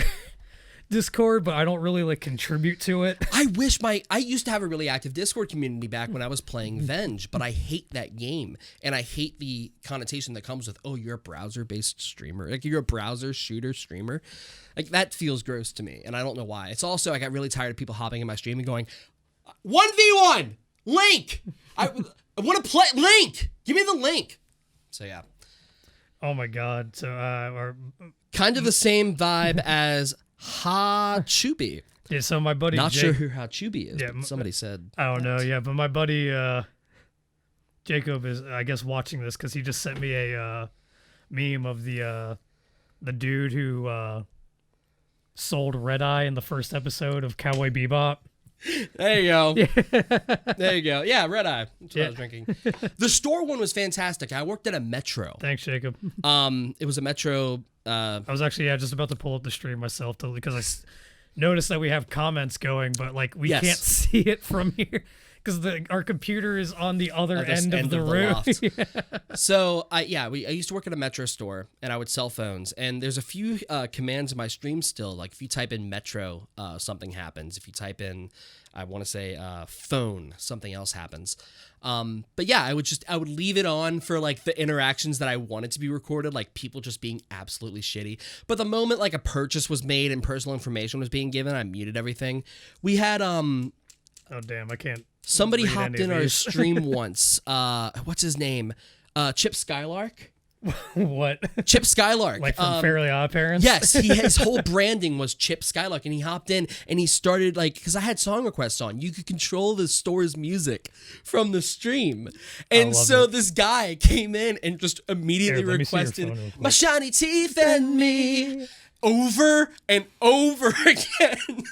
Discord, but I don't really like contribute to it. I wish I used to have a really active Discord community back when I was playing Venge, but I hate that game. And I hate the connotation that comes with, oh, you're a browser-based streamer. Like, you're a browser shooter streamer. Like, that feels gross to me, and I don't know why. It's also, I got really tired of people hopping in my stream and going, 1v1! Link! I want to play... Link! Give me the link! So, yeah. Oh, my God. So, kind of the same vibe as... Ha-Chubi. Yeah, so my buddy Not sure who Ha-Chubi is, but somebody said I don't know, yeah, but my buddy Jacob is, I guess, watching this because he just sent me a meme of the dude who sold Red Eye in the first episode of Cowboy Bebop. There you go. There you go. Yeah, Red Eye. That's what I was drinking. The store one was fantastic. I worked at a Metro. Thanks, Jacob. It was a Metro. I was actually just about to pull up the stream myself because I noticed that we have comments going, but like we can't see it from here because our computer is on the other end of the room. So I used to work at a Metro store and I would sell phones. And there's a few commands in my stream still. Like if you type in Metro, something happens. If you type in, I want to say phone, something else happens. But yeah, I would leave it on for like the interactions that I wanted to be recorded, like people just being absolutely shitty. But the moment like a purchase was made and personal information was being given, I muted everything. We had oh damn, I can't. Somebody hopped in our stream once. What's his name? Chip Skylark. What? Chip Skylark. Like from Fairly Odd Parents? Yes, his whole branding was Chip Skylark, and he hopped in and he started like, because I had song requests on. You could control the store's music from the stream. And so this guy came in and just immediately requested My Shiny Teeth and Me over and over again.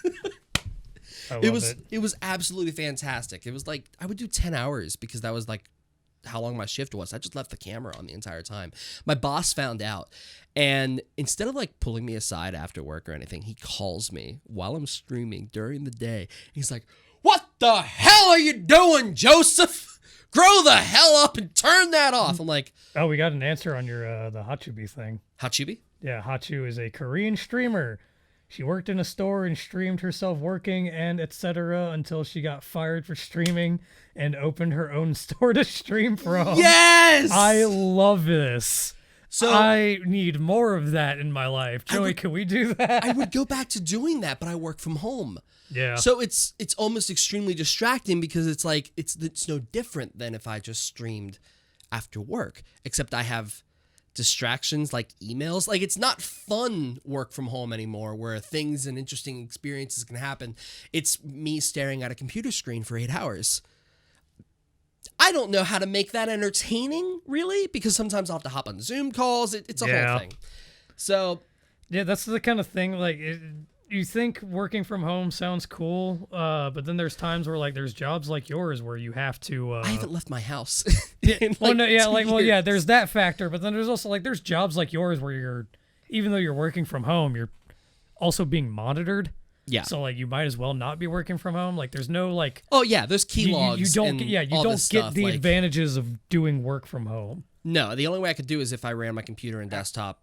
It was absolutely fantastic. It was like, I would do 10 hours because that was like how long my shift was. I just left the camera on the entire time. My boss found out, and instead of like pulling me aside after work or anything, he calls me while I'm streaming during the day. He's like, "What the hell are you doing, Joseph? Grow the hell up and turn that off." I'm like, oh, we got an answer on your the Hachubi thing. Hachubi? Yeah, Hachu is a Korean streamer She worked in a store and streamed herself working and etc. until she got fired for streaming and opened her own store to stream from. Yes! I love this. So I need more of that in my life. Joey, can we do that? I would go back to doing that, but I work from home. Yeah. So it's almost extremely distracting because it's like it's no different than if I just streamed after work, except I have distractions like emails. Like, it's not fun work from home anymore where things and interesting experiences can happen. It's me staring at a computer screen for 8 hours. I don't know how to make that entertaining, really, because sometimes I'll have to hop on Zoom calls. It's a whole thing. So yeah, that's the kind of thing, like, you think working from home sounds cool, but then there's times where, like, there's jobs like yours where you have to... I haven't left my house. There's that factor, but then there's also, like, there's jobs like yours where you're, even though you're working from home, you're also being monitored. Yeah. So, like, you might as well not be working from home. Like, there's no, like... Oh, yeah, there's key logs. You don't and get, you all don't this get stuff, the like, advantages of doing work from home. No, the only way I could do is if I ran my computer and desktop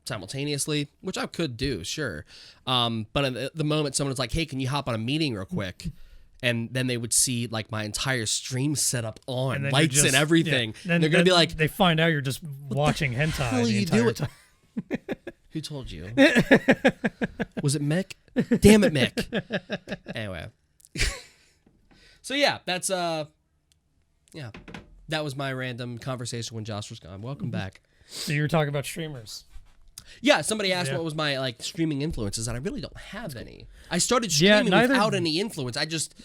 simultaneously, which I could do, sure. But at the moment someone was like, hey, can you hop on a meeting real quick? And then they would see, like, my entire stream set up on, And lights and everything. Yeah. And they're going to be like... They find out you're just watching hentai the entire time. Who told you? Was it Mick? Damn it, Mick. Anyway. So, yeah, that's... Yeah, that was my random conversation when Josh was gone. Welcome back. So you were talking about streamers. Yeah, somebody asked what was my, like, streaming influences, and I really don't have any. I started streaming without any influence. I just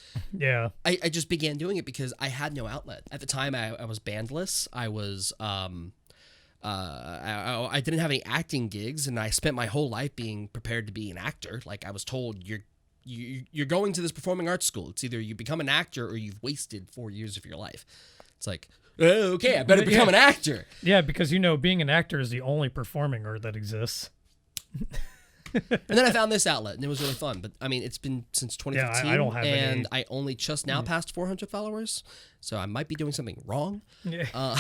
I just began doing it because I had no outlet. At the time, I was bandless. I was I didn't have any acting gigs, and I spent my whole life being prepared to be an actor. Like, I was told, you're going to this performing arts school. It's either you become an actor or you've wasted 4 years of your life. It's like, okay, I better become an actor. Yeah, because, you know, being an actor is the only performing art that exists. And then I found this outlet, and it was really fun. But, I mean, it's been since 2015, I don't have and I only just now passed 400 followers, so I might be doing something wrong. Yeah.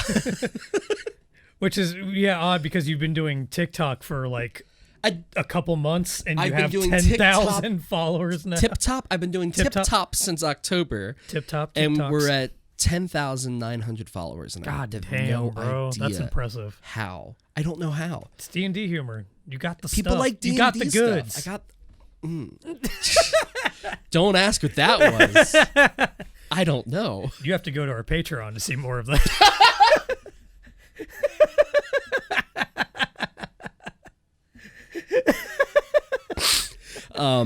Which is, odd because you've been doing TikTok for, like, a couple months, and you have 10,000 followers now. Tip-top? I've been doing Tip-top since October. Tip-top, and we're at 10,900 followers, and God I have damn, no bro, idea that's impressive. how. I don't know how. It's D&D humor. You got the People stuff. like D&D You got the goods. Stuff. Don't ask what that was. I don't know. You have to go to our Patreon to see more of that. I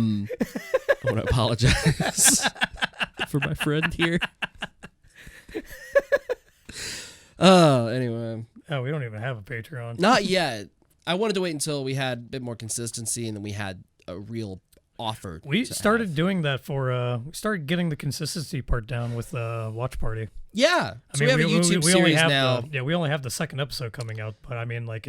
want to apologize for my friend here. Anyway. Oh, we don't even have a Patreon. Not yet. I wanted to wait until we had a bit more consistency and then we had a real offer. We started doing that we started getting the consistency part down with Watch Party. Yeah. So we have a YouTube series now. We only have the second episode coming out, but I mean, like,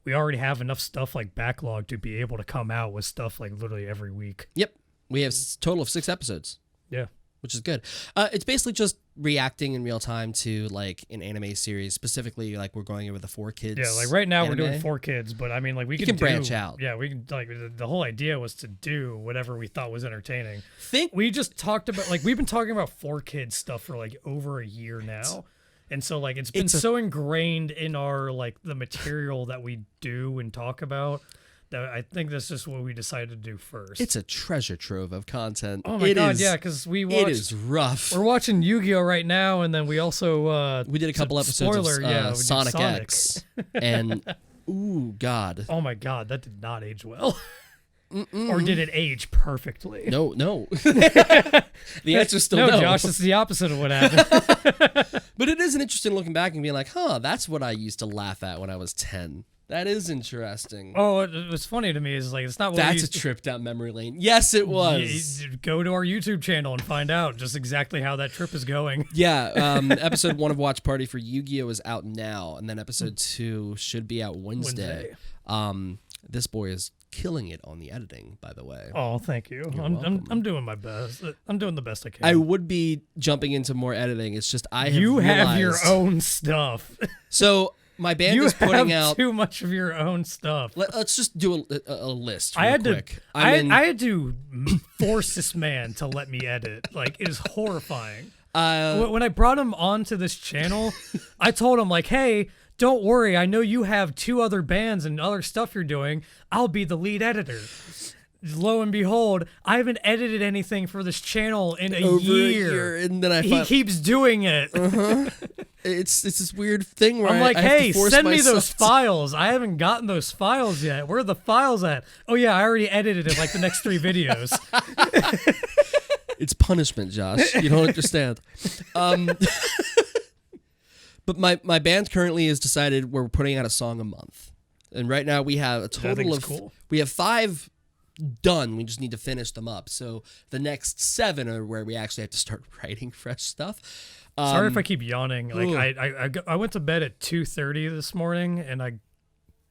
we already have enough stuff, like, backlog to be able to come out with stuff, like, literally every week. Yep. We have a total of 6 episodes. Yeah. Which is good. It's basically just reacting in real time to, like, an anime series. Specifically, like, we're going over the 4Kids. Yeah, like right now anime. we're doing 4Kids, but I mean, like, we can branch out. Yeah, we can, like, the whole idea was to do whatever we thought was entertaining. We just talked about, like, we've been talking about 4Kids stuff for, like, over a year now. And so, like, it's been so ingrained in our, like, the material that we do and talk about that I think that's just what we decided to do first. It's a treasure trove of content. Oh my God, yeah, because it is rough. We're watching Yu-Gi-Oh right now, and then we also we did a couple episodes of Sonic X, and ooh, God. Oh my God, that did not age well. Or did it age perfectly? No. The answer's still no. Josh, it's the opposite of what happened. But it is an interesting looking back and being like, that's what I used to laugh at when I was 10. That is interesting. Oh, it was funny to me is, like, it's not what That's a trip down memory lane. Yes, it was. Go to our YouTube channel and find out just exactly how that trip is going. Yeah, episode 1 of Watch Party for Yu-Gi-Oh is out now, and then episode 2 should be out Wednesday. This boy is killing it on the editing, by the way. Oh, thank you. I'm doing my best. I'm doing the best I can. I would be jumping into more editing. It's just you have your own stuff. So my band You is putting have out. too much of your own stuff. Let's just do a list. I Real had quick. to. I'm in- I had to force this man to let me edit. Like, it is horrifying. When I brought him onto this channel, I told him like, "Hey, don't worry. I know you have 2 other bands and other stuff you're doing. I'll be the lead editor." Lo and behold, I haven't edited anything for this channel in over year. a year, and then He keeps doing it. it's this weird thing where I'm like, I have to hey, force send me myself those files. I haven't gotten those files yet. Where are the files at? Oh yeah, I already edited it like the next 3 videos. It's punishment, Josh. You don't understand. But my band currently has decided we're putting out a song a month, and right now we have a total of cool. We have 5 done. We just need to finish them up. So the next 7 are where we actually have to start writing fresh stuff. Sorry if I keep yawning. Like I went to bed at 2:30 this morning, and I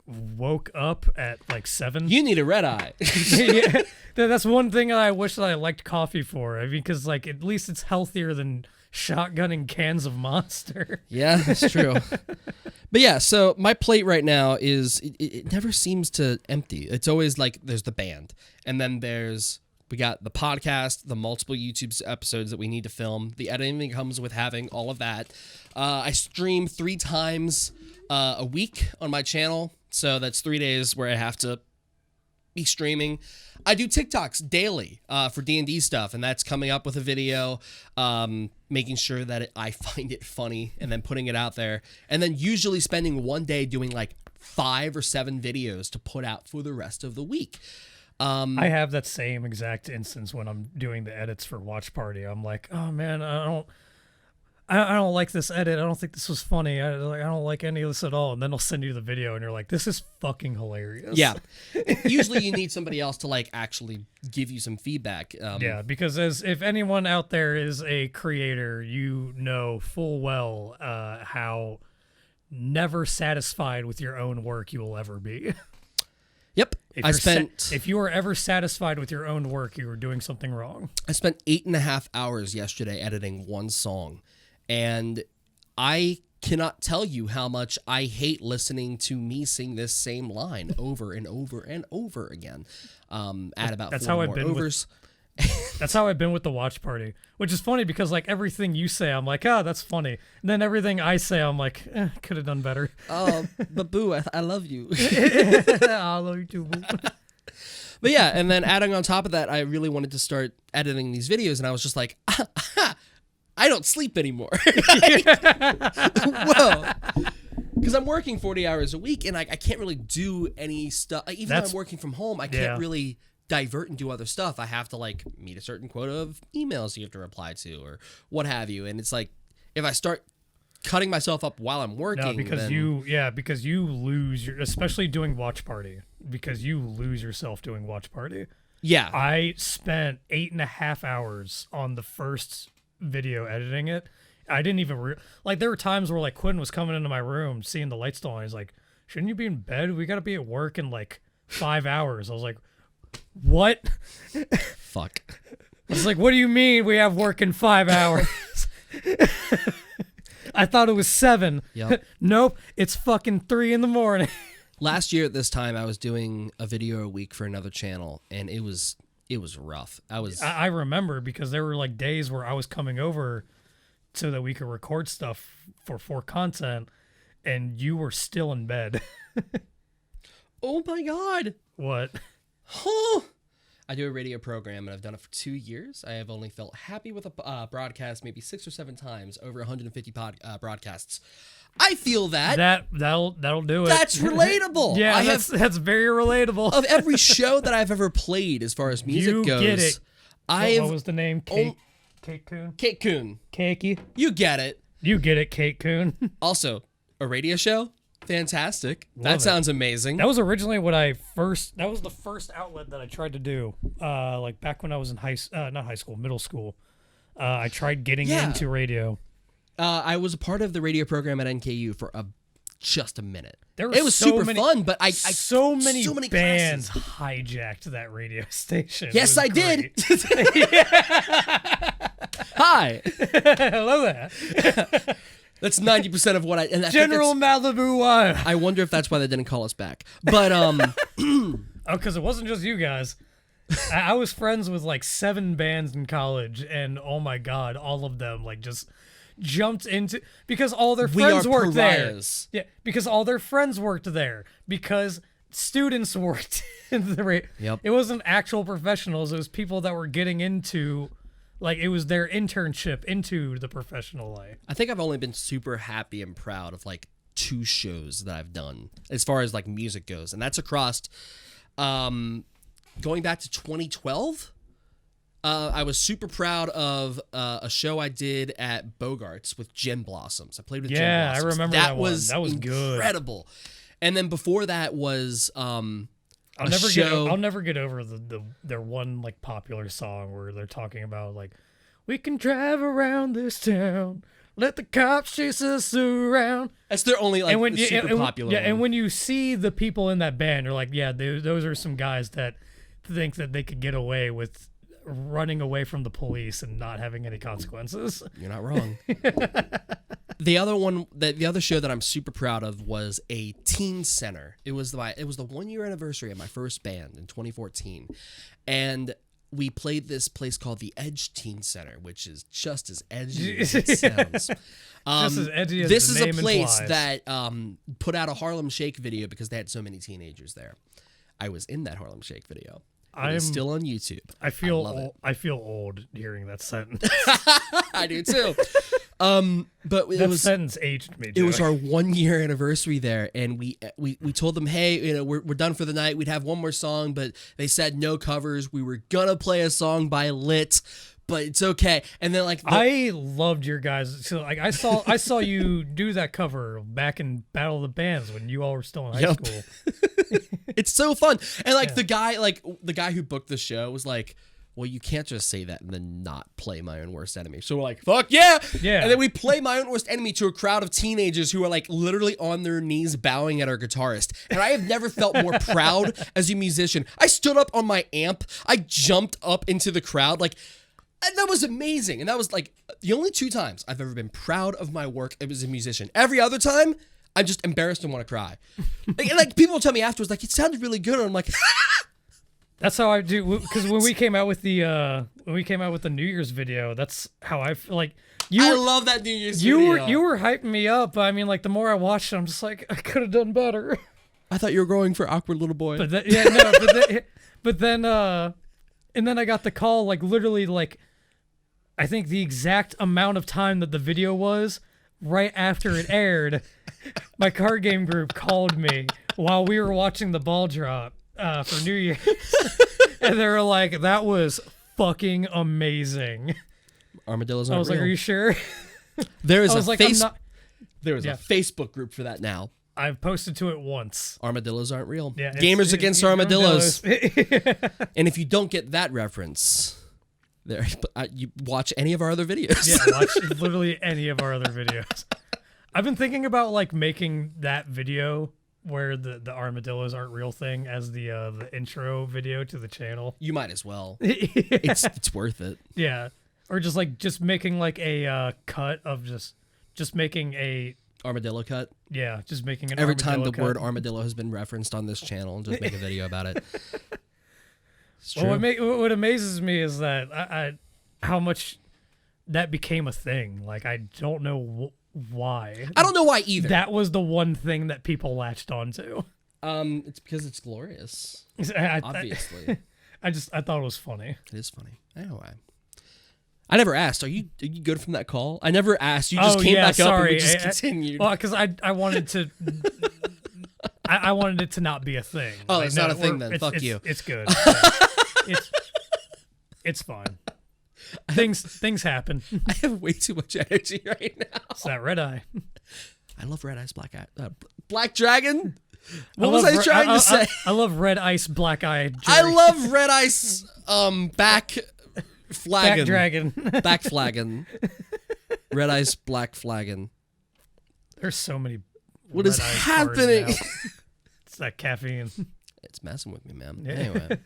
woke up at like 7. You need a red eye. Yeah, that's one thing I wish that I liked coffee for. I mean, because like at least it's healthier than shotgunning cans of Monster. Yeah, that's true. But yeah, so my plate right now is it never seems to empty. It's always like there's the band, and then we got the podcast, the multiple YouTube episodes that we need to film. The editing comes with having all of that. I stream 3 times a week on my channel, so that's 3 days where I have to be streaming. I do TikToks daily for D&D stuff, and that's coming up with a video, making sure that I find it funny, and then putting it out there, and then usually spending one day doing like 5 or 7 videos to put out for the rest of the week. I have that same exact instance when I'm doing the edits for Watch Party. I'm like, oh man, I don't like this edit. I don't think this was funny. I don't like any of this at all. And then I'll send you the video, and you're like, this is fucking hilarious. Yeah. Usually you need somebody else to like actually give you some feedback. Yeah, because if anyone out there is a creator, you know full well how never satisfied with your own work you will ever be. Yep. If you are ever satisfied with your own work, you are doing something wrong. I spent 8.5 hours yesterday editing one song, and I cannot tell you how much I hate listening to me sing this same line over and over and over again. At about That's 4 how more I've been overs. That's how I've been with the Watch Party, which is funny because like everything you say, I'm like, oh, that's funny. And then everything I say, I'm like, could have done better. Oh, but boo, I love you. I love you too, boo. But yeah, and then adding on top of that, I really wanted to start editing these videos, and I was just like, I don't sleep anymore. Whoa. Because I'm working 40 hours a week, and I can't really do any stuff. Even though I'm working from home, I can't really divert and do other stuff. I have to like meet a certain quota of emails you have to reply to or what have you. And it's like, if I start cutting myself up while I'm working, no, because you lose your, especially doing Watch Party, because you lose yourself doing Watch Party. Yeah. I spent 8.5 hours on the first video editing it. I didn't even like, there were times where like Quinn was coming into my room, seeing the lights still on. He's like, shouldn't you be in bed? We got to be at work in like 5 hours. I was like, what? Fuck. I was like, what do you mean we have work in 5 hours? I thought it was 7. Yep. Nope, it's fucking 3 in the morning. Last year at this time, I was doing a video a week for another channel, and it was rough. I remember because there were like days where I was coming over so that we could record stuff for content, and you were still in bed. Oh my God. What? Huh. I do a radio program, and I've done it for 2 years. I have only felt happy with a broadcast maybe 6 or 7 times over 150 broadcasts. I feel that'll do it. That's relatable. Yeah, that's very relatable. Of every show that I've ever played, as far as music goes, get it. What was the name? Kate Coon. Kate Coon. Cakey. You get it. You get it, Kate Coon. Also, a radio show. Fantastic. That sounds amazing. That was originally that was the first outlet that I tried to do. Like back when I was in middle school. I tried getting into radio. I was a part of the radio program at NKU for just a minute. It was super fun, but so many bands classes hijacked that radio station. Yes, I did. Hi. Hello there. That's 90% of what I... And General Malibu wine. I wonder if that's why they didn't call us back. But, Oh, because it wasn't just you guys. I was friends with like 7 bands in college, and oh my god, all of them like just jumped into because all their friends worked pariahs. there. Yeah, because all their friends worked there. Because students worked in the Yep. It wasn't actual professionals. It was people that were getting into, like, it was their internship into the professional life. I think I've only been super happy and proud of like 2 shows that I've done as far as like music goes, and that's across. Going back to 2012, I was super proud of a show I did at Bogart's with Gin Blossoms. I played with Gin Blossoms. I remember that one. That was incredible. And then before that was I'll never get over their one like popular song where they're talking about like, we can drive around this town, let the cops chase us around. That's their only like super popular. Yeah, one. and when you see the people in that band, you're like, yeah, those are some guys that think that they could get away with running away from the police and not having any consequences. You're not wrong. The other show that I'm super proud of was a teen center. It was the 1-year anniversary of my first band in 2014, and we played this place called the Edge Teen Center, which is just as edgy as it sounds. Just as edgy as this the is a name place implies. that put out a Harlem Shake video because they had so many teenagers there. I was in that Harlem Shake video. It's still on YouTube. I feel old hearing that sentence. I do too. But That sentence aged me. It was our 1-year anniversary there, and we told them, hey, we're done for the night. We'd have one more song, but they said no covers. We were gonna play a song by Lit, but it's okay. And then I loved your guys. So like I saw you do that cover back in Battle of the Bands when you all were still in high school. It's so fun. And the guy who booked the show was like, well, you can't just say that and then not play My Own Worst Enemy. So we're like, fuck yeah. Yeah. And then we play My Own Worst Enemy to a crowd of teenagers who are like literally on their knees bowing at our guitarist. And I have never felt more proud as a musician. I stood up on my amp. I jumped up into the crowd. And that was amazing. And that was like the only 2 times I've ever been proud of my work as a musician. Every other time, I'm just embarrassed and want to cry. And people tell me afterwards, like, it sounded really good. And I'm like, that's how I do. Because when we came out with the New Year's video, that's how I feel. Like I love that New Year's video. You were hyping me up. I mean, like the more I watched it, I'm just like, I could have done better. I thought you were going for Awkward Little Boy. But then and then I got the call, like literally, like I think the exact amount of time that the video was. Right after it aired, my card game group called me while we were watching the ball drop for New Year's. And they were like, that was fucking amazing. Armadillos aren't I was like, real. are you sure? There is a Facebook group for that now. I've posted to it once. Armadillos aren't real. Yeah, Gamers against armadillos. And if you don't get that reference... There, you watch any of our other videos. Yeah, watch literally any of our other videos. I've been thinking about making that video where the armadillos aren't real thing as the intro video to the channel. You might as well. It's worth it. Yeah, or just making a cut of just making a armadillo cut. Yeah, just making an every time the cut. word armadillo has been referenced on this channel, and just make a video about it. Well, what amazes me is that I how much that became a thing. Like, I don't know why. I don't know why either. That was the one thing that people latched onto. It's because it's glorious. Obviously. I thought it was funny. It is funny. I know why. I never asked. Are you good from that call? I never asked. You just came back up and we just continued. Well, because I wanted to. I wanted it to not be a thing. Oh, it's not a thing then. Fuck you. It's good. It's fine. Things happen. I have way too much energy right now. It's that red eye. I love red eyes, black eye, black dragon. What was I trying to say? I love red ice, black eye. I love red ice. Back flagon. Back dragon. Back flagon. Red ice, black flagon. There's so many. What is happening? It's that caffeine. It's messing with me, man. Yeah. Anyway,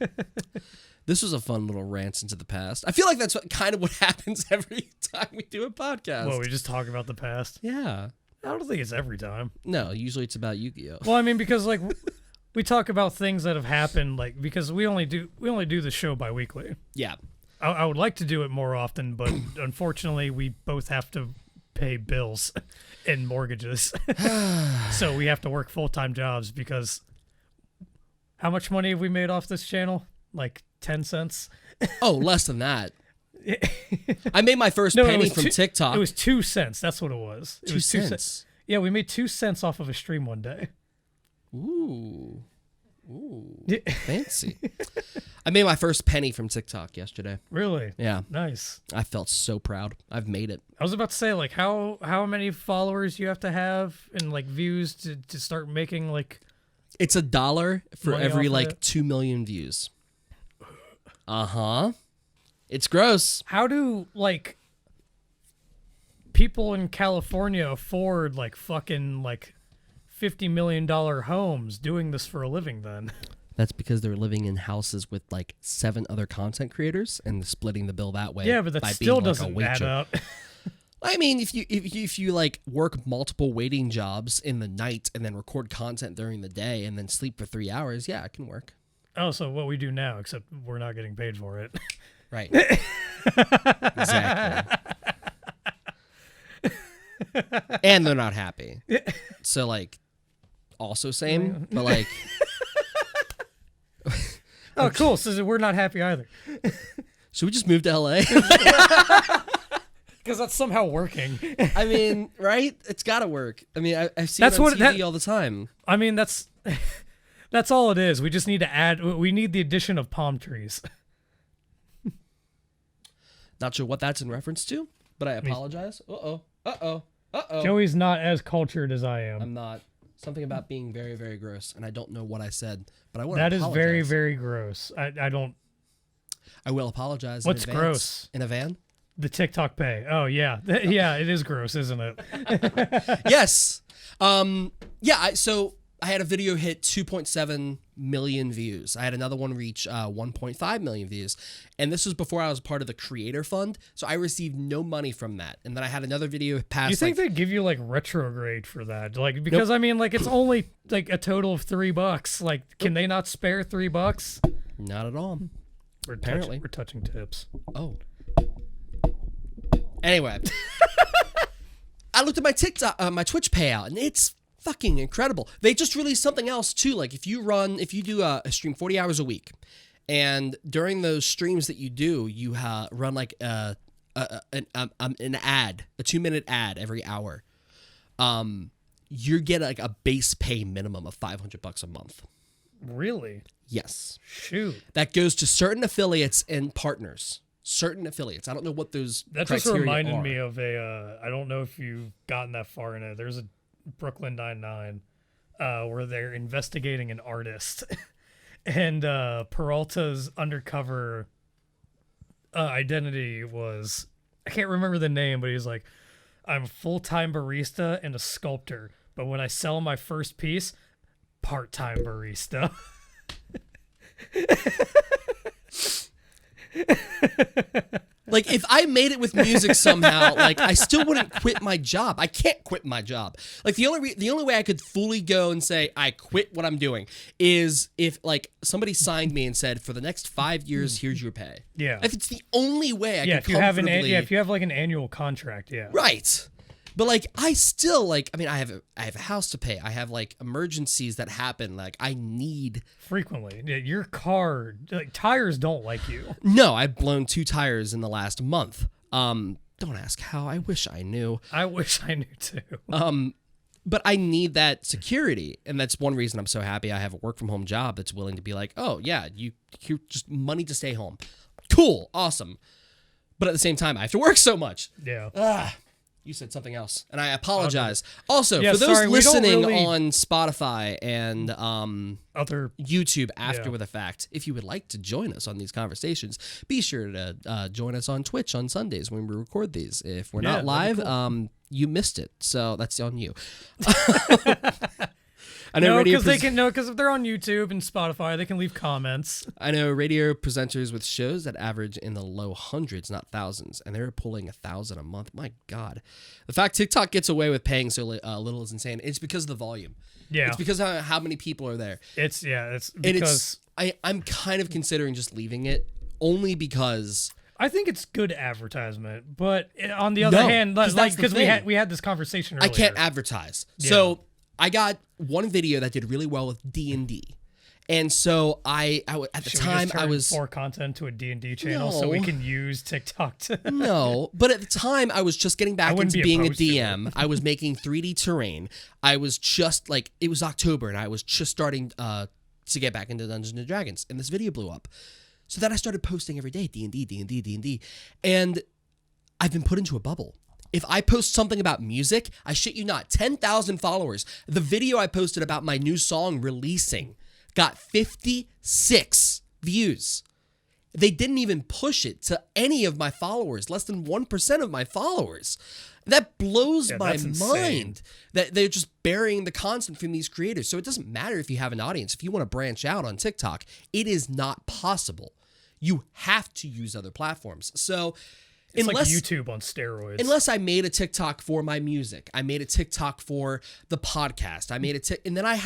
this was a fun little rant into the past. I feel like that's kind of what happens every time we do a podcast. Well, we just talk about the past. Yeah. I don't think it's every time. No, usually it's about Yu-Gi-Oh. Well, I mean, because like we talk about things that have happened, like because we only do the show bi-weekly. Yeah. I would like to do it more often, but unfortunately, we both have to pay bills and mortgages, so we have to work full-time jobs. Because how much money have we made off this channel? Like 10 cents? Oh, less than that. I made my first penny from TikTok. It was 2 cents. That's what it was. It 2 was 2 cents. cents. Yeah, we made 2 cents off of a stream one day. Ooh, fancy. I made my first penny from TikTok yesterday. Really? Yeah. Nice. I felt so proud. I've made it. I was about to say, like, how many followers you have to have and like views to start making like. It's $1 for money every off like of it? 2 million views. It's gross. How do like people in California afford like fucking like $50 million homes doing this for a living then? That's because they're living in houses with like 7 other content creators and splitting the bill that way. Yeah, but that by still being, like, a doesn't waitress. add up. I mean, if you like work multiple waiting jobs in the night and then record content during the day and then sleep for 3 hours, yeah, it can work. Oh, so what we do now, except we're not getting paid for it. Right. Exactly. And they're not happy. So like, also same, but like. Oh, cool. So we're not happy either. Should we just move to LA? Because that's somehow working. I mean, right? It's got to work. I mean, I see That's it on what- TV all the time. I mean, that's all it is. We just need to add. We need the addition of palm trees. Not sure what that's in reference to, but I apologize. Uh-oh. Joey's not as cultured as I am. I'm not. Something about being very, very gross, and I don't know what I said, but I want to That is apologize. very, very gross. I don't. I will apologize. What's in advance. gross? In a van? The TikTok pay. Oh yeah, yeah. It is gross, isn't it? Yes. Yeah. So I had a video hit 2.7 million views. I had another one reach 1.5 million views, and this was before I was part of the Creator Fund. So I received no money from that. And then I had another video pass. You think like, they give you like retrograde for that? Like because I mean, like it's only like a total of $3. Like, can they not spare $3? Not at all. We're touching tips. Oh. Anyway, I looked at my TikTok, my Twitch payout, and it's fucking incredible. They just released something else too. Like if you do a stream 40 hours a week, and during those streams that you do, you run like an ad, a 2-minute ad every hour. You get like a base pay minimum of $500 a month. Really? Yes. Shoot. That goes to certain affiliates and partners. Certain affiliates. I don't know what those That just criteria reminded are. me of a. I don't know if you've gotten that far in it. There's a Brooklyn Nine-Nine where they're investigating an artist, and Peralta's undercover identity was, I can't remember the name, but he's like, I'm a full-time barista and a sculptor, but when I sell my first piece, part-time barista. Like if I made it with music somehow, like I still wouldn't quit my job. I can't quit my job. Like the only way I could fully go and say I quit what I'm doing is if like somebody signed me and said for the next 5 years here's your pay. Yeah. If it's the only way I Yeah, can if you have comfortably. if you have like an annual contract, yeah. Right. But like I still like I mean I have a house to pay. I have like emergencies that happen. Like I need Frequently. Yeah, your car, like, tires don't like you. No, I've blown 2 tires in the last month. Don't ask how. I wish I knew. I wish I knew too. But I need that security, and that's one reason I'm so happy I have a work from home job that's willing to be like, oh yeah, you just money to stay home. Cool, awesome. But at the same time, I have to work so much. Yeah. You said something else, and I apologize. Also, Yeah, for those sorry, we don't listening really- on Spotify and Other YouTube after Yeah. the fact, if you would like to join us on these conversations, be sure to join us on Twitch on Sundays when we record these. If we're not Yeah, that'd live, be you missed it, so that's on you. I know because they can because if they're on YouTube and Spotify, they can leave comments. I know radio presenters with shows that average in the low hundreds, not thousands, and they're pulling 1,000 a month. My God, the fact TikTok gets away with paying so little is insane. It's because of the volume. Yeah, it's because of how many people are there. It's because I'm kind of considering just leaving it only because. I think it's good advertisement, but on the other hand, because we had this conversation earlier. I can't advertise. Yeah. So I got one video that did really well with D&D. And so I at the time I was more content to a D&D channel so we can use TikTok to No, but at the time I was just getting back into being a DM. I was making 3D terrain. I was just like it was October and I was just starting to get back into Dungeons and Dragons and this video blew up. So then I started posting every day, D&D. And I've been put into a bubble. If I post something about music, I shit you not, 10,000 followers. The video I posted about my new song releasing got 56 views. They didn't even push it to any of my followers, less than 1% of my followers. That blows my mind that they're just burying the content from these creators. So it doesn't matter if you have an audience. If you want to branch out on TikTok, it is not possible. You have to use other platforms. So it's like YouTube on steroids. Unless I made a TikTok for my music, I made a TikTok for the podcast, and then I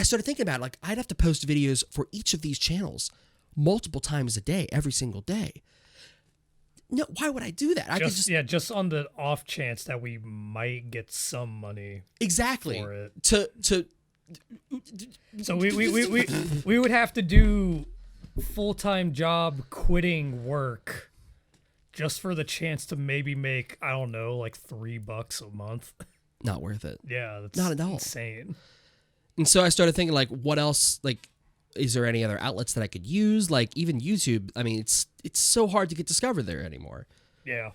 started thinking about it, like I'd have to post videos for each of these channels multiple times a day, every single day. No, why would I do that? Just on the off chance that we might get some money. Exactly. For it. So we would have to do full-time job quitting work just for the chance to maybe make, I don't know, like $3 a month. Not worth it. Yeah, that's not at all. Insane. And so I started thinking, like, what else, like, is there any other outlets that I could use? Like, even YouTube, I mean, it's so hard to get discovered there anymore. Yeah.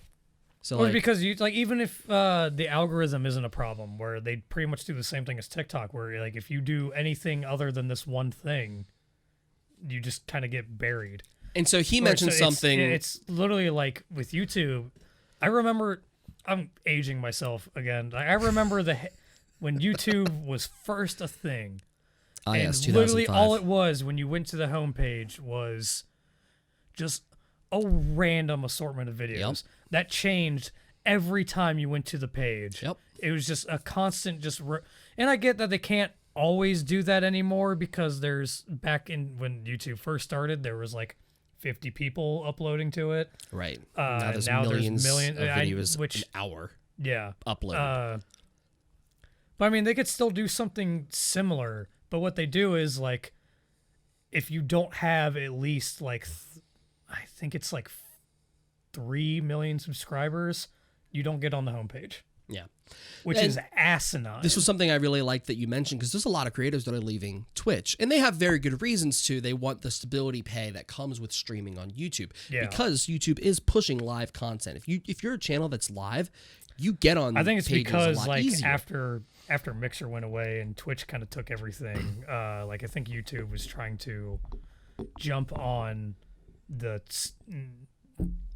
So well, because even if the algorithm isn't a problem, where they pretty much do the same thing as TikTok, where like if you do anything other than this one thing, you just kind of get buried. And so he mentioned something. It's literally like with YouTube. I remember, I'm aging myself again. I remember when YouTube was first a thing. Oh, and yes, literally all it was when you went to the homepage was just a random assortment of videos. Yep. That changed every time you went to the page. Yep. It was just a constant and I get that they can't always do that anymore because back in when YouTube first started, there was like 50 people uploading to it. Right. Now there's millions of videos an hour. Yeah. Upload. But I mean, they could still do something similar. But what they do is like, if you don't have at least like, I think it's like 3 million subscribers, you don't get on the homepage. Yeah. Which is asinine. This was something I really liked that you mentioned because there's a lot of creators that are leaving Twitch and they have very good reasons to. They want the stability pay that comes with streaming on YouTube because YouTube is pushing live content. If you're a channel that's live, you get on. I think it's because like easier. after Mixer went away and Twitch kind of took everything. Like I think YouTube was trying to jump on the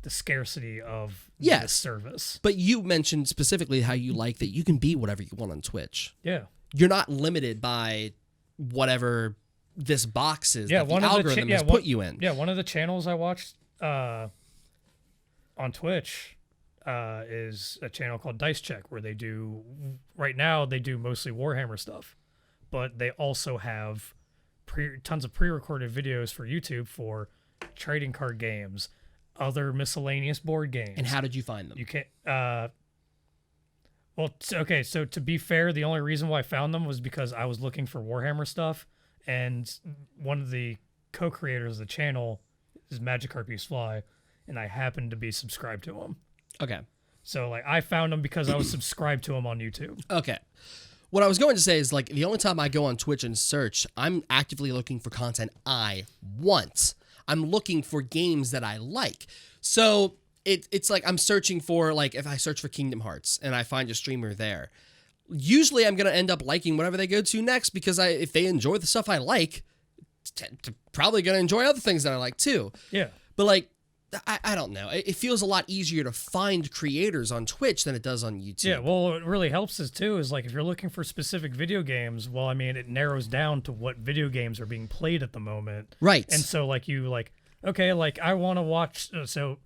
scarcity of the service. But you mentioned specifically how you like that you can be whatever you want on Twitch. Yeah. You're not limited by whatever this box is that the one algorithm has put you in. Yeah, one of the channels I watched on Twitch is a channel called Dice Check where they do mostly Warhammer stuff, but they also have tons of pre-recorded videos for YouTube for trading card games, other miscellaneous board games. And how did you find them? You can't. Okay. So to be fair, the only reason why I found them was because I was looking for Warhammer stuff, and one of the co-creators of the channel is Magikarp Fly, and I happened to be subscribed to him. Okay. So like I found him because I was subscribed to him on YouTube. Okay. What I was going to say is like the only time I go on Twitch and search, I'm actively looking for content I want. I'm looking for games that I like. So it's like I'm searching for, like, if I search for Kingdom Hearts and I find a streamer there, usually I'm going to end up liking whatever they go to next because if they enjoy the stuff I like, probably going to enjoy other things that I like too. Yeah. But like I don't know. It feels a lot easier to find creators on Twitch than it does on YouTube. Yeah, well, what really helps is too is like if you're looking for specific video games, well, I mean, it narrows down to what video games are being played at the moment. Right. And so like you like, okay, like I want to watch. So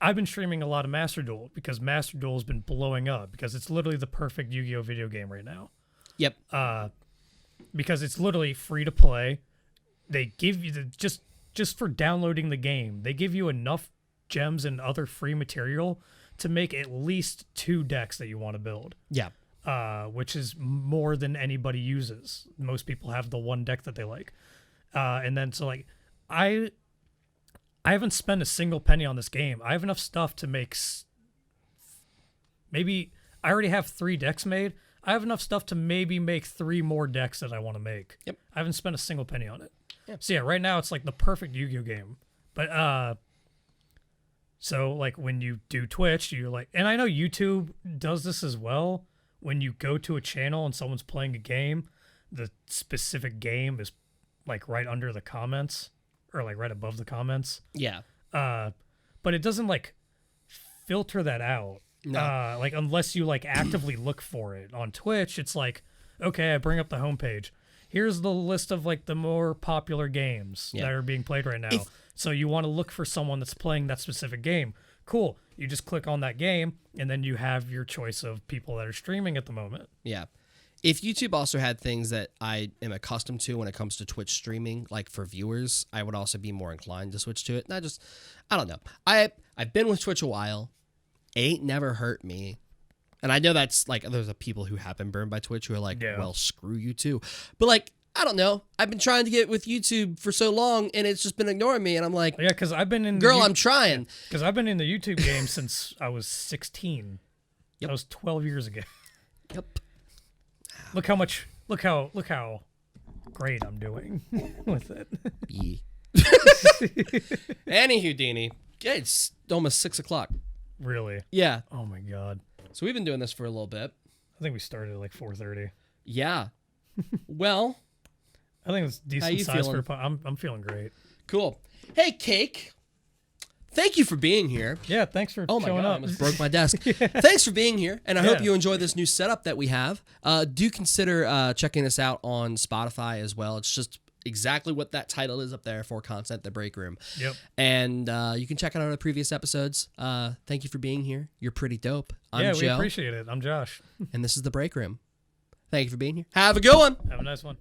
I've been streaming a lot of Master Duel because Master Duel has been blowing up because it's literally the perfect Yu-Gi-Oh video game right now. Yep. Because it's literally free to play. They give you just for downloading the game, they give you enough gems and other free material to make at least 2 decks that you want to build. Yeah. Which is more than anybody uses. Most people have the 1 deck that they like. And then so like I haven't spent a single penny on this game. I have enough stuff to make maybe I already have 3 decks made. I have enough stuff to maybe make 3 more decks that I want to make. Yep. I haven't spent a single penny on it. Yep. So yeah, right now it's like the perfect Yu-Gi-Oh game. But so like when you do Twitch, you're like, and I know YouTube does this as well. When you go to a channel and someone's playing a game, the specific game is like right under the comments or like right above the comments. Yeah. But it doesn't like filter that out. No. Like unless you like actively look for it on Twitch, it's like, okay, I bring up the homepage. Here's the list of like the more popular games that are being played right now. So you want to look for someone that's playing that specific game. Cool. You just click on that game and then you have your choice of people that are streaming at the moment. Yeah. If YouTube also had things that I am accustomed to when it comes to Twitch streaming, like for viewers, I would also be more inclined to switch to it. And I don't know. I've been with Twitch a while. It ain't never hurt me. And I know that's like, there's people who have been burned by Twitch who are like, well, screw you too. But like, I don't know. I've been trying to get with YouTube for so long and it's just been ignoring me. And I'm like, yeah, because I've been in girl, I'm trying. Because I've been in the YouTube game since I was 16. That was 12 years ago. Yep. Look how great I'm doing with it. Yeah. Anywho, Deanie, it's almost 6 o'clock. Really? Yeah. Oh my God. So we've been doing this for a little bit. I think we started at like 4:30. Yeah. Well, I think it's decent size for I'm feeling great. Cool. Hey, Cake. Thank you for being here. Yeah, thanks for showing up. I almost broke my desk. Thanks for being here, and I hope you enjoy this new setup that we have. Do consider checking us out on Spotify as well. It's just exactly what that title is up there for Content, The Breakroom. Yep. And you can check out our previous episodes. Thank you for being here. You're pretty dope. I'm Joe. We appreciate it. I'm Josh. And this is The Breakroom. Thank you for being here. Have a good one. Have a nice one.